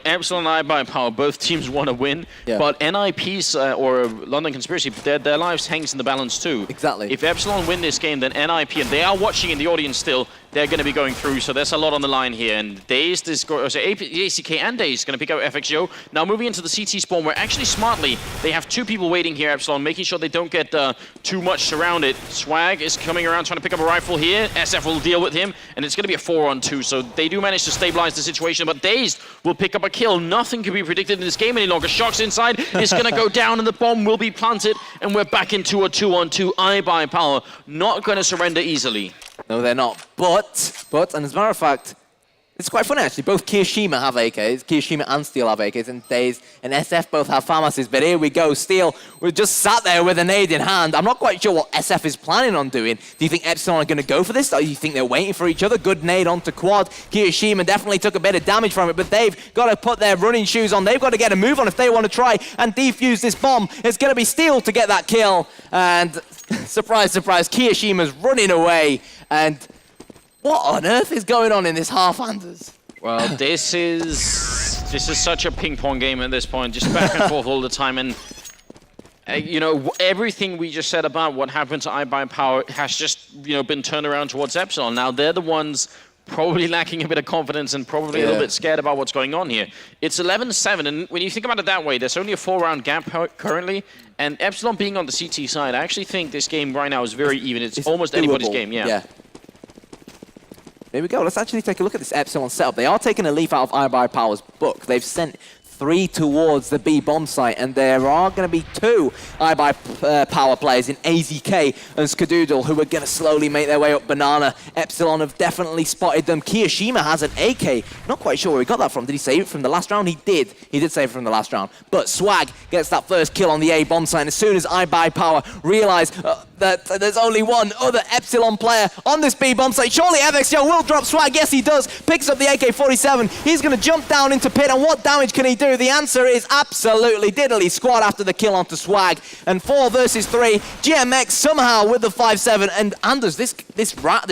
Epsilon and iBUYPOWER, both teams want to win, but NIP's or London Conspiracy, their lives hangs in the balance too. Exactly. If Epsilon win this game, then NIP, and they are watching in the audience still, they're going to be going through, so there's a lot on the line here. And Dazed is ACK and Dazed going to pick out FXYO. Now moving into the CT spawn, where actually smartly, they have 2 people waiting here, Epsilon, making sure they don't get too much surrounded. Swag is coming around trying to pick up a rifle here. SF will deal with him, and it's going to be a 4-on-2, so they do manage to stabilize the situation, but Dazed will pick up a kill. Nothing can be predicted in this game any longer. Shox inside is going to go down, and the bomb will be planted, and we're back into a 2-on-2. iBUYPOWER not going to surrender easily. No, they're not. But, and as a matter of fact, it's quite funny actually. Both Kiyoshima have AKs, Kiyoshima and Steel have AKs, and Daze and SF both have FAMASs. But here we go. Steel, we're just sat there with a nade in hand. I'm not quite sure what SF is planning on doing. Do you think Epsilon are going to go for this? Or do you think they're waiting for each other? Good nade onto quad. Kiyoshima definitely took a bit of damage from it, but they've got to put their running shoes on. They've got to get a move on if they want to try and defuse this bomb. It's going to be Steel to get that kill. And surprise, surprise, Kiyoshima's running away. And what on earth is going on in this half-handers? Well, this is such a ping-pong game at this point, just back and forth all the time. And, everything we just said about what happened to iBUYPOWER has just, been turned around towards Epsilon. Now, they're the ones probably lacking a bit of confidence and probably a little bit scared about what's going on here. It's 11-7, and when you think about it that way, there's only a 4-round gap currently, and Epsilon being on the CT side, I actually think this game right now is very even. It's almost doable. Anybody's game, yeah. There we go. Let's actually take a look at this Epsilon setup. They are taking a leaf out of iBUYPOWER's book. They've sent 3 towards the B bomb site, and there are going to be 2 iBUYPOWER players in AZK and Skadoodle who are going to slowly make their way up Banana. Epsilon have definitely spotted them. Kiyoshima has an AK. Not quite sure where he got that from. Did he save it from the last round? He did. He did save it from the last round. But Swag gets that first kill on the A bomb site, and as soon as iBUYPOWER realize that there's only one other Epsilon player on this B bomb site, surely FXYO will drop Swag. Yes, he does. Picks up the AK-47. He's going to jump down into pit, and what damage can he do? The answer is absolutely diddly squad after the kill onto Swag. And 4 versus 3, GMX somehow with the 5-7, and Anders, this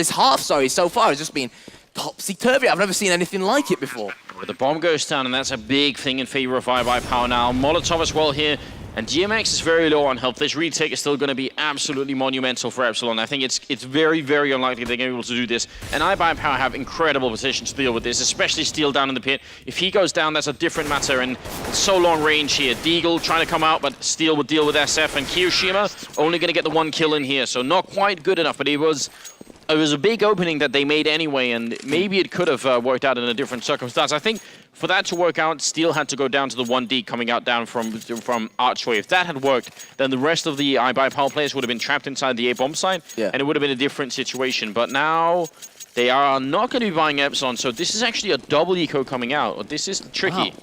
half, so far has just been topsy-turvy. I've never seen anything like it before. The bomb goes down, and that's a big thing in favor of iBUYPOWER now. Molotov as well here, and GMX is very low on health. This retake is still going to be absolutely monumental for Epsilon. I think it's very, very unlikely they're going to be able to do this. And iBUYPOWER have incredible positions to deal with this, especially Steel down in the pit. If he goes down, that's a different matter, and it's so long range here. Deagle trying to come out, but Steel would deal with SF, and Kiyoshima only going to get the 1 kill in here, so not quite good enough, but it was a big opening that they made anyway, and maybe it could have worked out in a different circumstance. I think for that to work out, Steel had to go down to the 1D coming out down from Archway. If that had worked, then the rest of the iBUYPOWER players would have been trapped inside the A-bomb site, and it would have been a different situation. But now they are not going to be buying Epsilon, so this is actually a double eco coming out. This is tricky. Wow.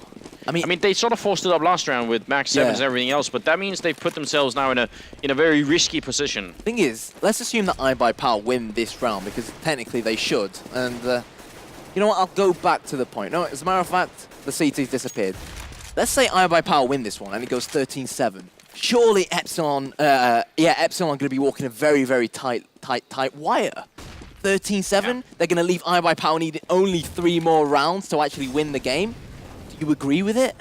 I mean, they sort of forced it up last round with max 7s and everything else, but that means they've put themselves now in a very risky position. Thing is, let's assume that iBUYPOWER win this round, because technically they should. And you know what? I'll go back to the point. No, as a matter of fact, the CT's disappeared. Let's say iBUYPOWER win this one, and it goes 13-7. Surely Epsilon, Epsilon are going to be walking a very, very tight wire. 13-7. They're going to leave iBUYPOWER needing only 3 more rounds to actually win the game. You agree with it?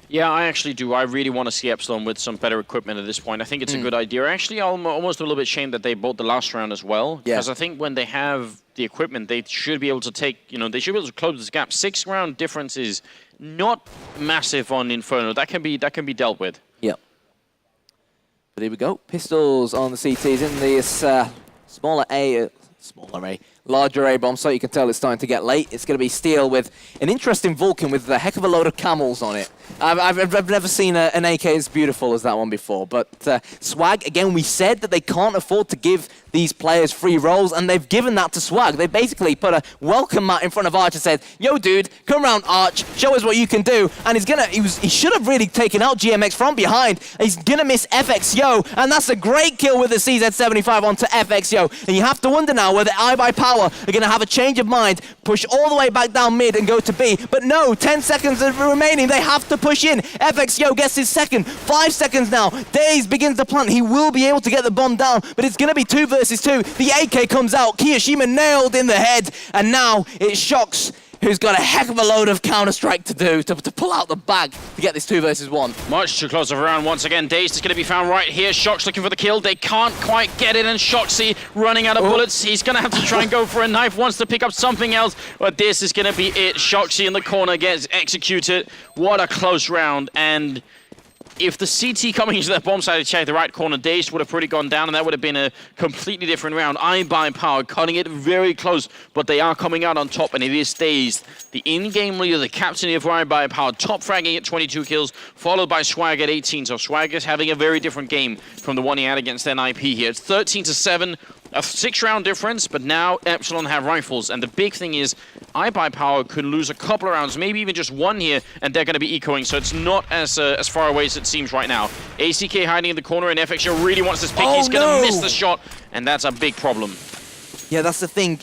Yeah, I actually do. I really want to see Epsilon with some better equipment at this point. I think it's a good idea. Actually, I'm almost a little bit ashamed that they bought the last round as well. Because I think when they have the equipment, they should be able to take, they should be able to close this gap. 6-round difference is not massive on Inferno. That can be dealt with. Yep. But here we go. Pistols on the CTs in this larger A bomb, so you can tell it's starting to get late. It's going to be Steel with an interesting Vulcan with a heck of a load of camels on it. I've never seen an AK as beautiful as that one before. But Swag, again, we said that they can't afford to give these players free rolls, and they've given that to Swag. They basically put a welcome mat in front of Arch and said, "Yo, dude, come around, Arch, show us what you can do." And he should have really taken out GMX from behind. He's gonna miss FXYO, and that's a great kill with the CZ75 onto FXYO. And you have to wonder now whether iBUYPOWER are gonna have a change of mind, push all the way back down mid and go to B. But no, 10 seconds remaining. They have to push in. FXYO gets his second. 5 seconds now. Daze begins to plant. He will be able to get the bomb down, but it's gonna be 2 versus 2. The AK comes out. Kiyoshima nailed in the head, and now it Shocks, who's got a heck of a load of Counter-Strike to do to pull out the bag to get this 2 versus 1. Much too close of a round once again. Dazed is going to be found right here. Shocks looking for the kill. They can't quite get it, and Shoxy running out of bullets. He's going to have to try and go for a knife, wants to pick up something else, but this is going to be it. Shoxy in the corner gets executed. What a close round, and if the CT coming into that bomb site to check the right corner, Dazed would have pretty gone down, and that would have been a completely different round. iBUYPOWER cutting it very close, but they are coming out on top, and it is Dazed, the in-game leader, the captain of iBUYPOWER, top fragging at 22 kills, followed by Swag at 18. So Swag is having a very different game from the one he had against NIP here. It's 13-7. A 6-round difference, but now Epsilon have rifles, and the big thing is iBUYPOWER could lose a couple of rounds, maybe even just 1 here, and they're going to be ecoing, so it's not as far away as it seems right now. ACK hiding in the corner, and FXYO really wants this pick. He's going to miss the shot, and that's a big problem. Yeah, that's the thing.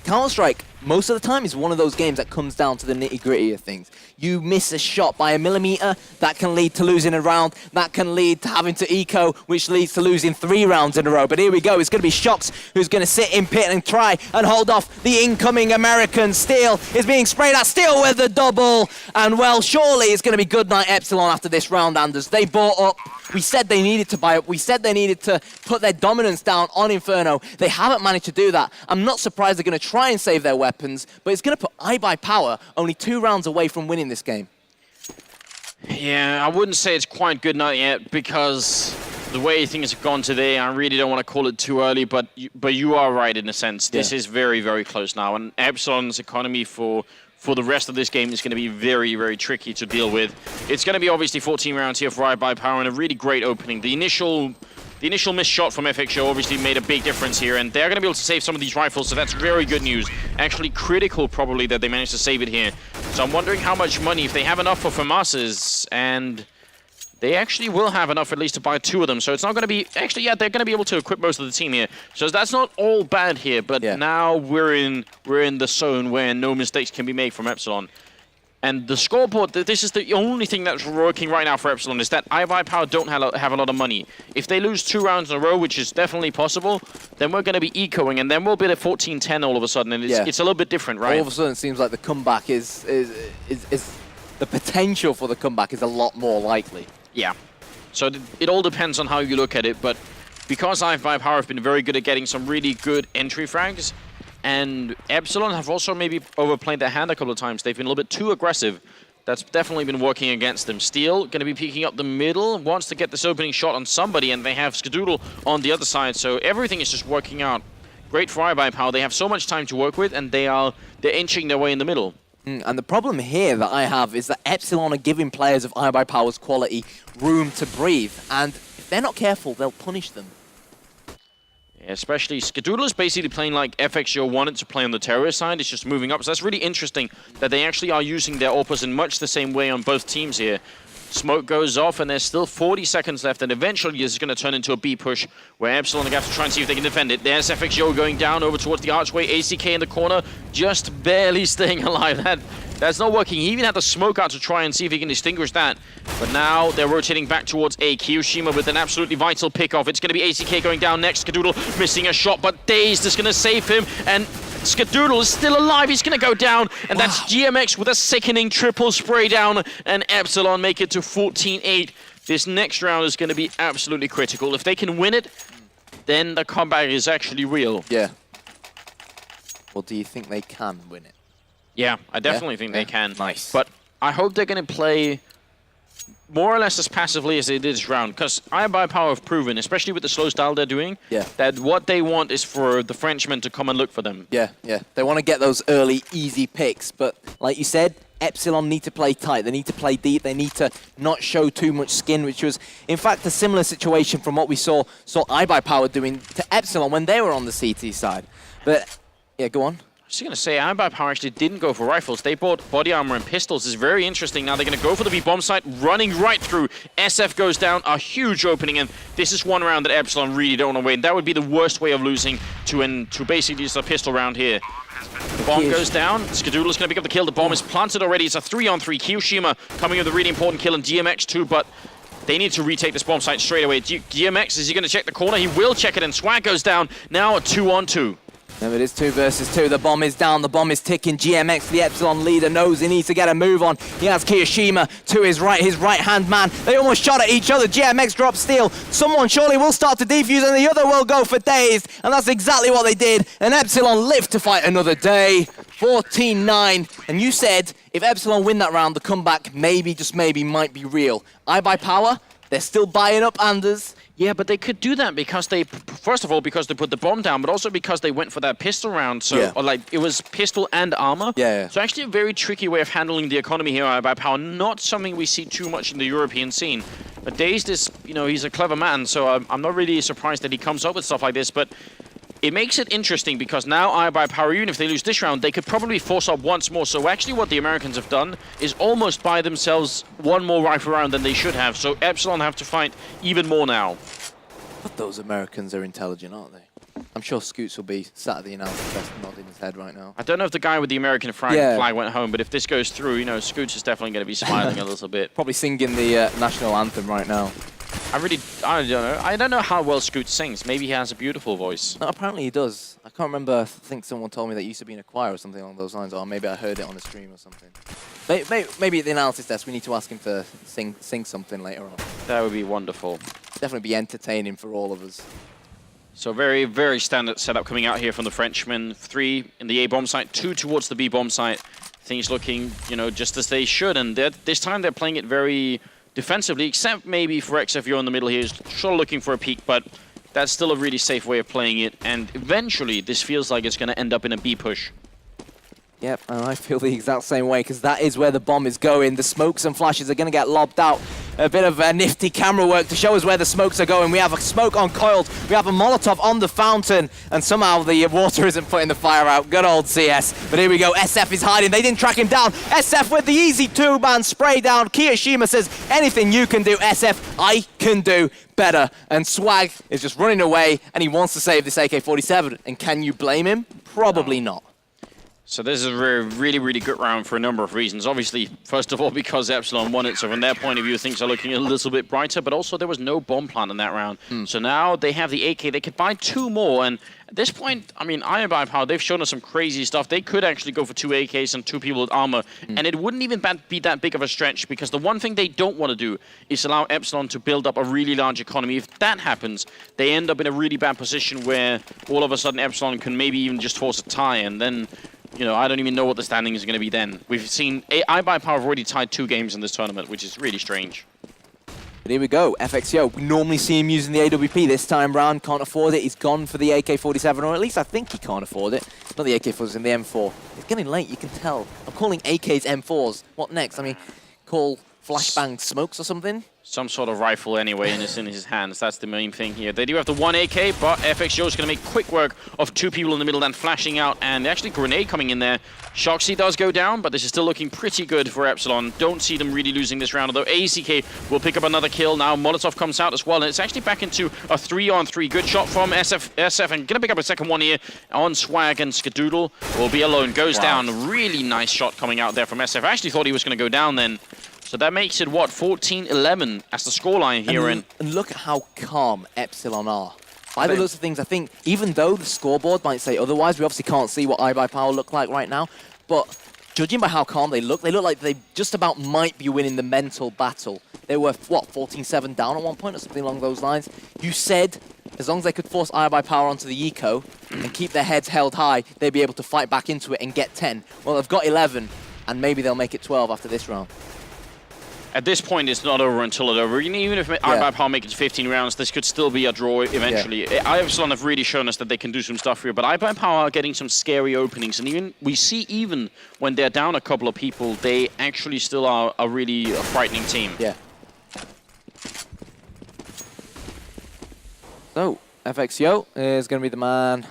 Counter-Strike, most of the time, is one of those games that comes down to the nitty-gritty of things. You miss a shot by a millimeter, that can lead to losing a round, that can lead to having to eco, which leads to losing 3 rounds in a row. But here we go, it's going to be Shocks who's going to sit in pit and try and hold off the incoming American. Steel is being sprayed at, Steel with the double, and well, surely it's going to be good night Epsilon after this round, Anders. They bought up. We said they needed to buy up. We said they needed to put their dominance down on Inferno. They haven't managed to do that. I'm not surprised they're going to try and save their weapons, but it's going to put iBUYPOWER only 2 rounds away from winning this game. Yeah, I wouldn't say it's quite good night yet, because the way things have gone today, I really don't want to call it too early, but you are right in a sense. This is very, very close now, and Epsilon's economy for the rest of this game is going to be very, very tricky to deal with. It's going to be obviously 14 rounds here for iBUYPOWER and a really great opening. The initial missed shot from FXO obviously made a big difference here, and they're going to be able to save some of these rifles, so that's very good news. Actually critical, probably, that they managed to save it here. So I'm wondering how much money, if they have enough for FAMAS's, and they actually will have enough at least to buy 2 of them. So it's not going to be... Actually, yeah, they're going to be able to equip most of the team here. So that's not all bad here, but now we're in the zone where no mistakes can be made from Epsilon. And the scoreboard, this is the only thing that's working right now for Epsilon, is that iBUYPOWER don't have a lot of money. If they lose 2 rounds in a row, which is definitely possible, then we're going to be ecoing, and then we'll be at 14-10 all of a sudden, and it's a little bit different, right? All of a sudden, it seems like the comeback is the potential for the comeback is a lot more likely. Yeah. So it all depends on how you look at it, but because iBUYPOWER have been very good at getting some really good entry frags, and Epsilon have also maybe overplayed their hand a couple of times. They've been a little bit too aggressive. That's definitely been working against them. Steel going to be peeking up the middle, wants to get this opening shot on somebody, and they have Skadoodle on the other side, so everything is just working out. Great for iBUYPOWER. They have so much time to work with, and they're inching their way in the middle. And the problem here that I have is that Epsilon are giving players of iBUYPOWER's quality room to breathe, and if they're not careful, they'll punish them. Yeah, especially Skadoodle is basically playing like FXO wanted to play on the terrorist side. It's just moving up, so that's really interesting that they actually are using their AWPers in much the same way on both teams here. Smoke goes off, and there's still 40 seconds left, and eventually this is going to turn into a B push, where Epsilon are going to have to try and see if they can defend it. There's FXO going down over towards the archway. ACK in the corner, just barely staying alive. That's not working. He even had the smoke out to try and see if he can distinguish that. But now they're rotating back towards A. Kiyoshima with an absolutely vital pick-off. It's going to be ACK going down next. Skadoodle missing a shot, but Dazed is going to save him, and Skadoodle is still alive. He's going to go down, and that's GMX with a sickening triple spray down, and Epsilon make it to 14-8. This next round is going to be absolutely critical. If they can win it, then the comeback is actually real. Yeah. Well, do you think they can win it? Yeah, I definitely think they can. Nice. But I hope they're going to play more or less as passively as they did this round, because iBUYPOWER have proven, especially with the slow style they're doing, that what they want is for the Frenchmen to come and look for them. Yeah. They want to get those early, easy picks, but like you said, Epsilon need to play tight. They need to play deep. They need to not show too much skin, which was, in fact, a similar situation from what we saw iBUYPOWER doing to Epsilon when they were on the CT side. But, yeah, go on. I was going to say, iBUYPOWER actually didn't go for rifles. They bought body armor and pistols. It's very interesting. Now they're going to go for the B-bomb site, running right through. SF goes down, a huge opening, and this is one round that Epsilon really don't want to win. That would be the worst way of losing to basically just a pistol round here. The bomb goes down. Skadoodle's going to pick up the kill. The bomb is planted already. It's a 3-on-3. Kiyoshima coming with a really important kill, and DMX too, but they need to retake this bomb site straight away. DMX, is he going to check the corner? He will check it, and Swag goes down. Now a 2-on-2. No, it is 2 versus 2. The bomb is down. The bomb is ticking. GMX, the Epsilon leader, knows he needs to get a move on. He has Kiyoshima to his right-hand man. They almost shot at each other. GMX drops Steel. Someone surely will start to defuse, and the other will go for Dazed. And that's exactly what they did. And Epsilon live to fight another day. 14-9. And you said if Epsilon win that round, the comeback maybe, just maybe, might be real. iBUYPOWER, they're still buying up Anders. Yeah, but they could do that because they, first of all, because they put the bomb down, but also because they went for that pistol round. So, or like, it was pistol and armor. Yeah. So actually a very tricky way of handling the economy here by iBUYPOWER. Not something we see too much in the European scene. But Dazed is, you know, he's a clever man, so I'm not really surprised that he comes up with stuff like this. But it makes it interesting because now iBUYPOWER, even if they lose this round, they could probably force up once more. So actually what the Americans have done is almost buy themselves one more rifle round than they should have. So Epsilon have to fight even more now. But those Americans are intelligent, aren't they? I'm sure Scoots will be sat at the announcer's desk nodding his head right now. I don't know if the guy with the American flag went home, but if this goes through, you know, Scoots is definitely going to be smiling a little bit. Probably singing the national anthem right now. I don't know. I don't know how well Scoots sings. Maybe he has a beautiful voice. No, apparently he does. I can't remember. I think someone told me that he used to be in a choir or something along those lines, or maybe I heard it on a stream or something. Maybe at the analysis desk we need to ask him to sing something later on. That would be wonderful. Definitely be entertaining for all of us. So very, very standard setup coming out here from the Frenchmen. 3 in the A-bomb site, 2 towards the B-bomb site. Things looking, you know, just as they should. And this time they're playing it very defensively, except maybe for XFU in the middle here, is sure looking for a peek, but that's still a really safe way of playing it. And eventually, this feels like it's going to end up in a B push. Yep, and I feel the exact same way, because that is where the bomb is going. The smokes and flashes are going to get lobbed out. A bit of nifty camera work to show us where the smokes are going. We have a smoke on coiled, we have a Molotov on the fountain, and somehow the water isn't putting the fire out. Good old CS. But here we go, SF is hiding. They didn't track him down. SF with the easy two-man spray down. Kiyoshima says, anything you can do, SF, I can do better. And Swag is just running away, and he wants to save this AK-47. And can you blame him? Probably not. So this is a really, really good round for a number of reasons. Obviously, first of all, because Epsilon won it, so from their point of view, things are looking a little bit brighter, but also there was no bomb plant in that round. So now they have the AK, they could buy 2 more, and at this point, I mean, iBUYPOWER, they've shown us some crazy stuff. They could actually go for 2 AKs and 2 people with armor, and it wouldn't even be that big of a stretch, because the one thing they don't want to do is allow Epsilon to build up a really large economy. If that happens, they end up in a really bad position where all of a sudden Epsilon can maybe even just force a tie, and then, you know, I don't even know what the standing is going to be then. We've seen iBUYPOWER have already tied 2 games in this tournament, which is really strange. But here we go, FXO. We normally see him using the AWP this time round. Can't afford it. He's gone for the AK-47, or at least I think he can't afford it. Not the AK-47, the M4. It's getting late, you can tell. I'm calling AKs M4s. What next? I mean, call flashbang smokes or something? Some sort of rifle anyway, and it's in his hands. That's the main thing here. They do have the 1 AK, but FXO is going to make quick work of 2 people in the middle and flashing out, and actually grenade coming in there. Shoxy does go down, but this is still looking pretty good for Epsilon. Don't see them really losing this round, although ACK will pick up another kill. Now Molotov comes out as well, and it's actually back into a 3-on-3. Good shot from SF, and going to pick up a second one here on Swag, and Skadoodle will be alone. Goes down. Really nice shot coming out there from SF. I actually thought he was going to go down then. So that makes it, what, 14-11 as the scoreline here. And look at how calm Epsilon are. By the looks of things, I think, even though the scoreboard might say otherwise, we obviously can't see what iBUYPOWER look like right now, but judging by how calm they look like they just about might be winning the mental battle. They were, what, 14-7 down at one point or something along those lines. You said, as long as they could force iBUYPOWER onto the eco and keep their heads held high, they'd be able to fight back into it and get 10. Well, they've got 11, and maybe they'll make it 12 after this round. At this point, it's not over until it's over. Even if iBUYPOWER make it to 15 rounds, this could still be a draw eventually. Epsilon have really shown us that they can do some stuff here, but iBUYPOWER are getting some scary openings, and even when they're down a couple of people, they actually still are a really frightening team. Yeah. So, FXO is going to be the man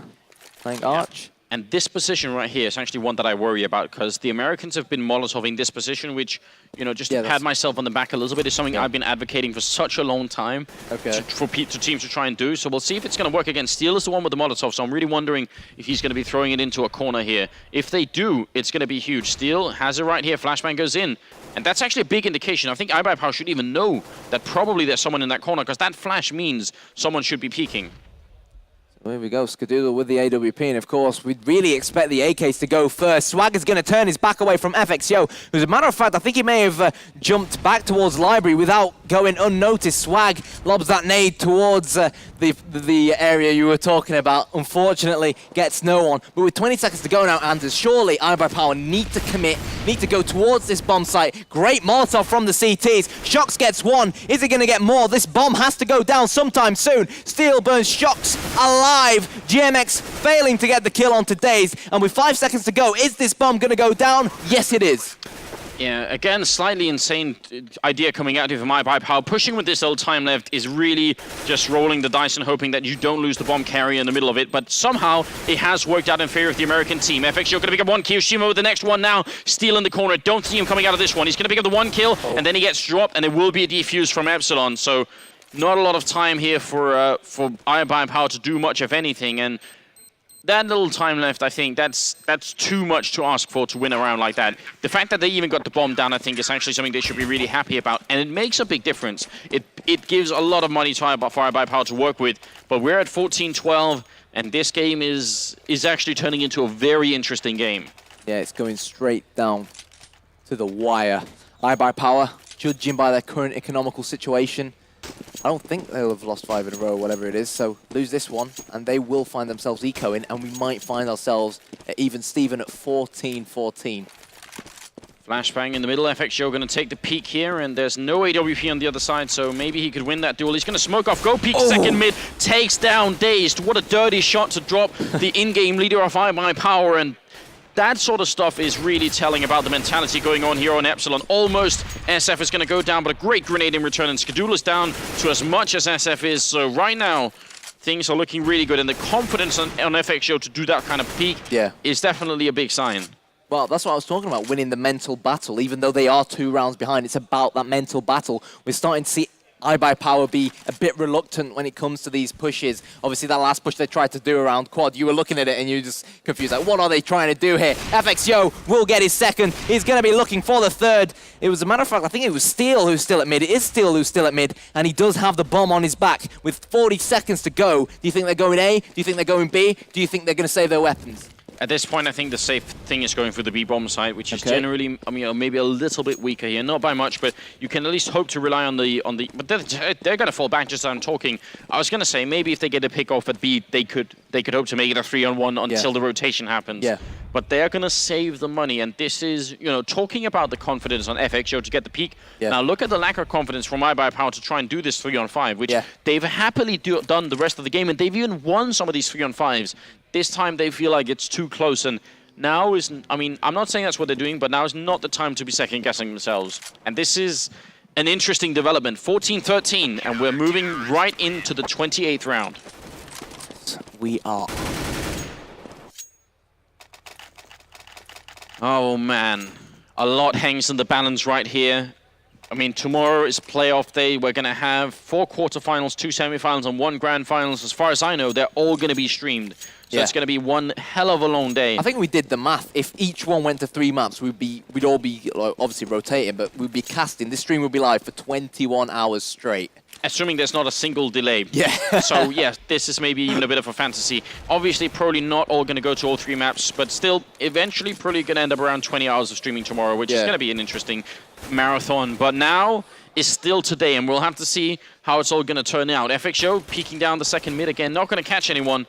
playing Arch. And this position right here is actually one that I worry about, because the Americans have been Molotoving this position, which, you know, just to pat myself on the back a little bit, is something I've been advocating for such a long time for teams to try and do. So we'll see if it's going to work again. Steel is the one with the Molotov, so I'm really wondering if he's going to be throwing it into a corner here. If they do, it's going to be huge. Steel has it right here. Flashbang goes in. And that's actually a big indication. I think iBUYPOWER should even know that probably there's someone in that corner, because that flash means someone should be peeking. There we go, Skadoodle with the AWP, and of course, we'd really expect the AKs to go first. Swag is going to turn his back away from FXO, who, as a matter of fact, I think he may have jumped back towards Library without going unnoticed. Swag lobs that nade towards the area you were talking about. Unfortunately, gets no one. But with 20 seconds to go now, Anders, surely iBUYPOWER need to commit, need to go towards this bomb site. Great Molotov from the CTs. Shox gets one. Is he going to get more? This bomb has to go down sometime soon. Steel burns Shox alive. GMX failing to get the kill on today's, and with 5 seconds to go, is this bomb going to go down? Yes, it is. Yeah, again, slightly insane idea coming out of iBUYPOWER. Pushing with this little time left is really just rolling the dice and hoping that you don't lose the bomb carrier in the middle of it, but somehow it has worked out in favor of the American team. FXO going to pick up 1 kill. Kiyoshima with the next one now. Steel in the corner. Don't see him coming out of this one. He's going to pick up the 1 kill, and then he gets dropped, and it will be a defuse from Epsilon. So not a lot of time here for iBUYPOWER to do much of anything, and that little time left, I think that's too much to ask for to win a round like that. The fact that they even got the bomb down, I think, is actually something they should be really happy about, and it makes a big difference. It gives a lot of money to iBUYPOWER to work with, but we're at 14-12, and this game is actually turning into a very interesting game. Yeah, it's going straight down to the wire. iBUYPOWER, judging by their current economical situation, I don't think they'll have lost 5 in a row, whatever it is, so lose this one, and they will find themselves ecoing, and we might find ourselves at even Steven at 14-14. Flashbang in the middle, FXO going to take the peak here, and there's no AWP on the other side, so maybe he could win that duel. He's going to smoke off, go peek second mid, takes down Dazed. What a dirty shot to drop the in-game leader of iBUYPOWER, and that sort of stuff is really telling about the mentality going on here on Epsilon. Almost SF is going to go down, but a great grenade in return, and Skadoodle is down to as much as SF is, so right now, things are looking really good, and the confidence on FXO to do that kind of peak is definitely a big sign. Well, that's what I was talking about, winning the mental battle. Even though they are 2 rounds behind, it's about that mental battle. We're starting to see iBUYPOWER be a bit reluctant when it comes to these pushes. Obviously, that last push they tried to do around quad, you were looking at it and you were just confused. Like, what are they trying to do here? FXO will get his second. He's going to be looking for the third. It was a matter of fact, I think it was Steel who's still at mid. It is Steel who's still at mid, and he does have the bomb on his back with 40 seconds to go. Do you think they're going A? Do you think they're going B? Do you think they're going to save their weapons? At this point, I think the safe thing is going for the B-bomb side, which is generally, I mean, maybe a little bit weaker here. Not by much, but you can at least hope to rely on the. But they're going to fall back just as I'm talking. I was going to say, maybe if they get a pick off at B, they could hope to make it a 3-on-1 until the rotation happens. Yeah. But they're going to save the money, and this is, you know, talking about the confidence on FXO to get the peak. Now look at the lack of confidence from iBUYPOWER to try and do this 3-on-5, which they've happily done the rest of the game, and they've even won some of these 3-on-5s. This time they feel like it's too close, and now is, I mean, I'm not saying that's what they're doing, but now is not the time to be second-guessing themselves. And this is an interesting development. 14-13, and we're moving right into the 28th round. We are. Oh, man. A lot hangs in the balance right here. I mean, tomorrow is playoff day. We're going to have 4 quarterfinals, 2 semifinals, and 1 grand finals. As far as I know, they're all going to be streamed. So it's going to be one hell of a long day. I think we did the math. If each one went to 3 maps, we'd all be obviously rotating, but we'd be casting. This stream would be live for 21 hours straight. Assuming there's not a single delay. Yeah. So, yeah, this is maybe even a bit of a fantasy. Obviously, probably not all going to go to all 3 maps, but still, eventually, probably going to end up around 20 hours of streaming tomorrow, which is going to be an interesting marathon. But now is still today, and we'll have to see how it's all going to turn out. FXO peeking down the second mid again, not going to catch anyone.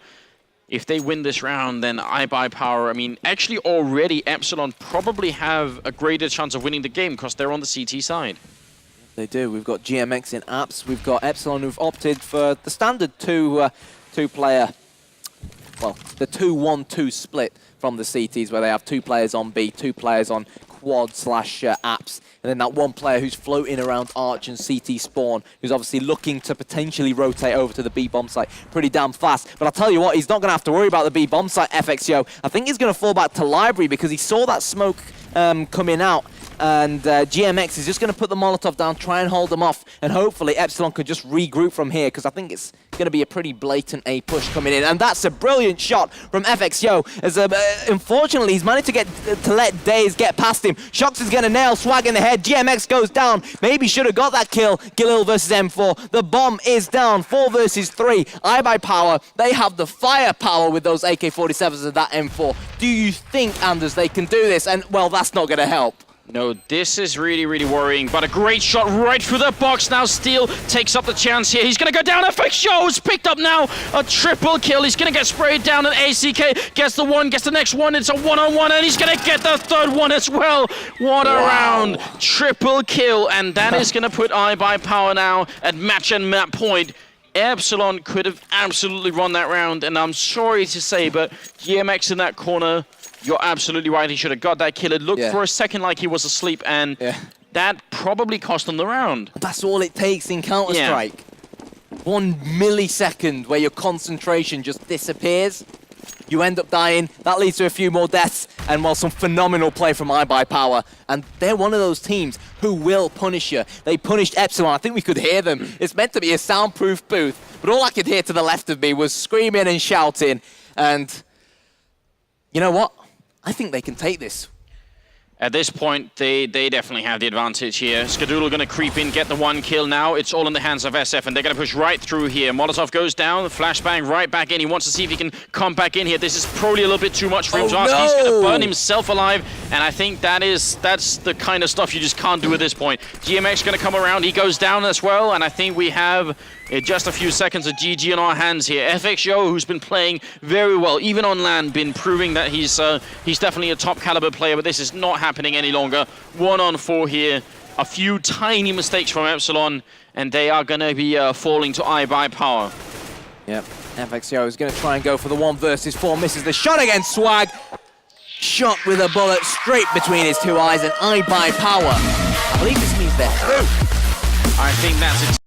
If they win this round, then iBUYPOWER, I mean, actually already Epsilon probably have a greater chance of winning the game because they're on the CT side. They do. We've got GMX in apps. We've got Epsilon who've opted for the standard two-player, well, the 2-1-2 split from the CTs where they have 2 players on B, 2 players on quad/apps, and then that 1 player who's floating around Arch and CT spawn, who's obviously looking to potentially rotate over to the B-bomb site pretty damn fast. But I'll tell you what, he's not going to have to worry about the B-bomb site, FXO. I think he's going to fall back to Library because he saw that smoke coming out. And GMX is just going to put the Molotov down, try and hold them off, and hopefully Epsilon can just regroup from here, because I think it's going to be a pretty blatant A push coming in. And that's a brilliant shot from FXO, as unfortunately he's managed to let Daze get past him. Shox is going to nail Swag in the head. GMX goes down. Maybe should have got that kill. Galil versus M4. The bomb is down. 4 versus 3. iBUYPOWER, they have the firepower with those AK-47s and that M4. Do you think, Anders, they can do this? And, well, that's not going to help. No, this is really, really worrying, but a great shot right through the box. Now Steel takes up the chance here. He's going to go down. FXO is picked up now. A triple kill. He's going to get sprayed down, and ACK gets the one, gets the next one. It's a 1-on-1, and he's going to get the third one as well. What a round. Triple kill, and that is going to put iBUYPOWER now at match and map point. Epsilon could have absolutely run that round, and I'm sorry to say, but GMX in that corner, you're absolutely right. He should have got that kill. It looked for a second like he was asleep, and that probably cost him the round. That's all it takes in Counter-Strike. 1 millisecond where your concentration just disappears. You end up dying. That leads to a few more deaths, and well, some phenomenal play from iBUYPOWER. And they're one of those teams who will punish you. They punished Epsilon. I think we could hear them. It's meant to be a soundproof booth, but all I could hear to the left of me was screaming and shouting. And you know what? I think they can take this. At this point, they definitely have the advantage here. Skadoodle going to creep in, get the 1 kill now. It's all in the hands of SF, and they're going to push right through here. Molotov goes down, flashbang right back in. He wants to see if he can come back in here. This is probably a little bit too much for him to ask. He's going to burn himself alive, and I think that's the kind of stuff you just can't do at this point. GMX going to come around. He goes down as well, and I think we have just a few seconds of GG in our hands here. FXO, who's been playing very well, even on land, been proving that he's definitely a top caliber player, but this is not happening. happening any longer. 1-on-4 here. A few tiny mistakes from Epsilon, and they are going to be falling to iBUYPOWER. Yep, FXO is going to try and go for the 1 versus 4. Misses the shot against Swag. Shot with a bullet straight between his 2 eyes, and iBUYPOWER. I believe this means they're through. I think that's it.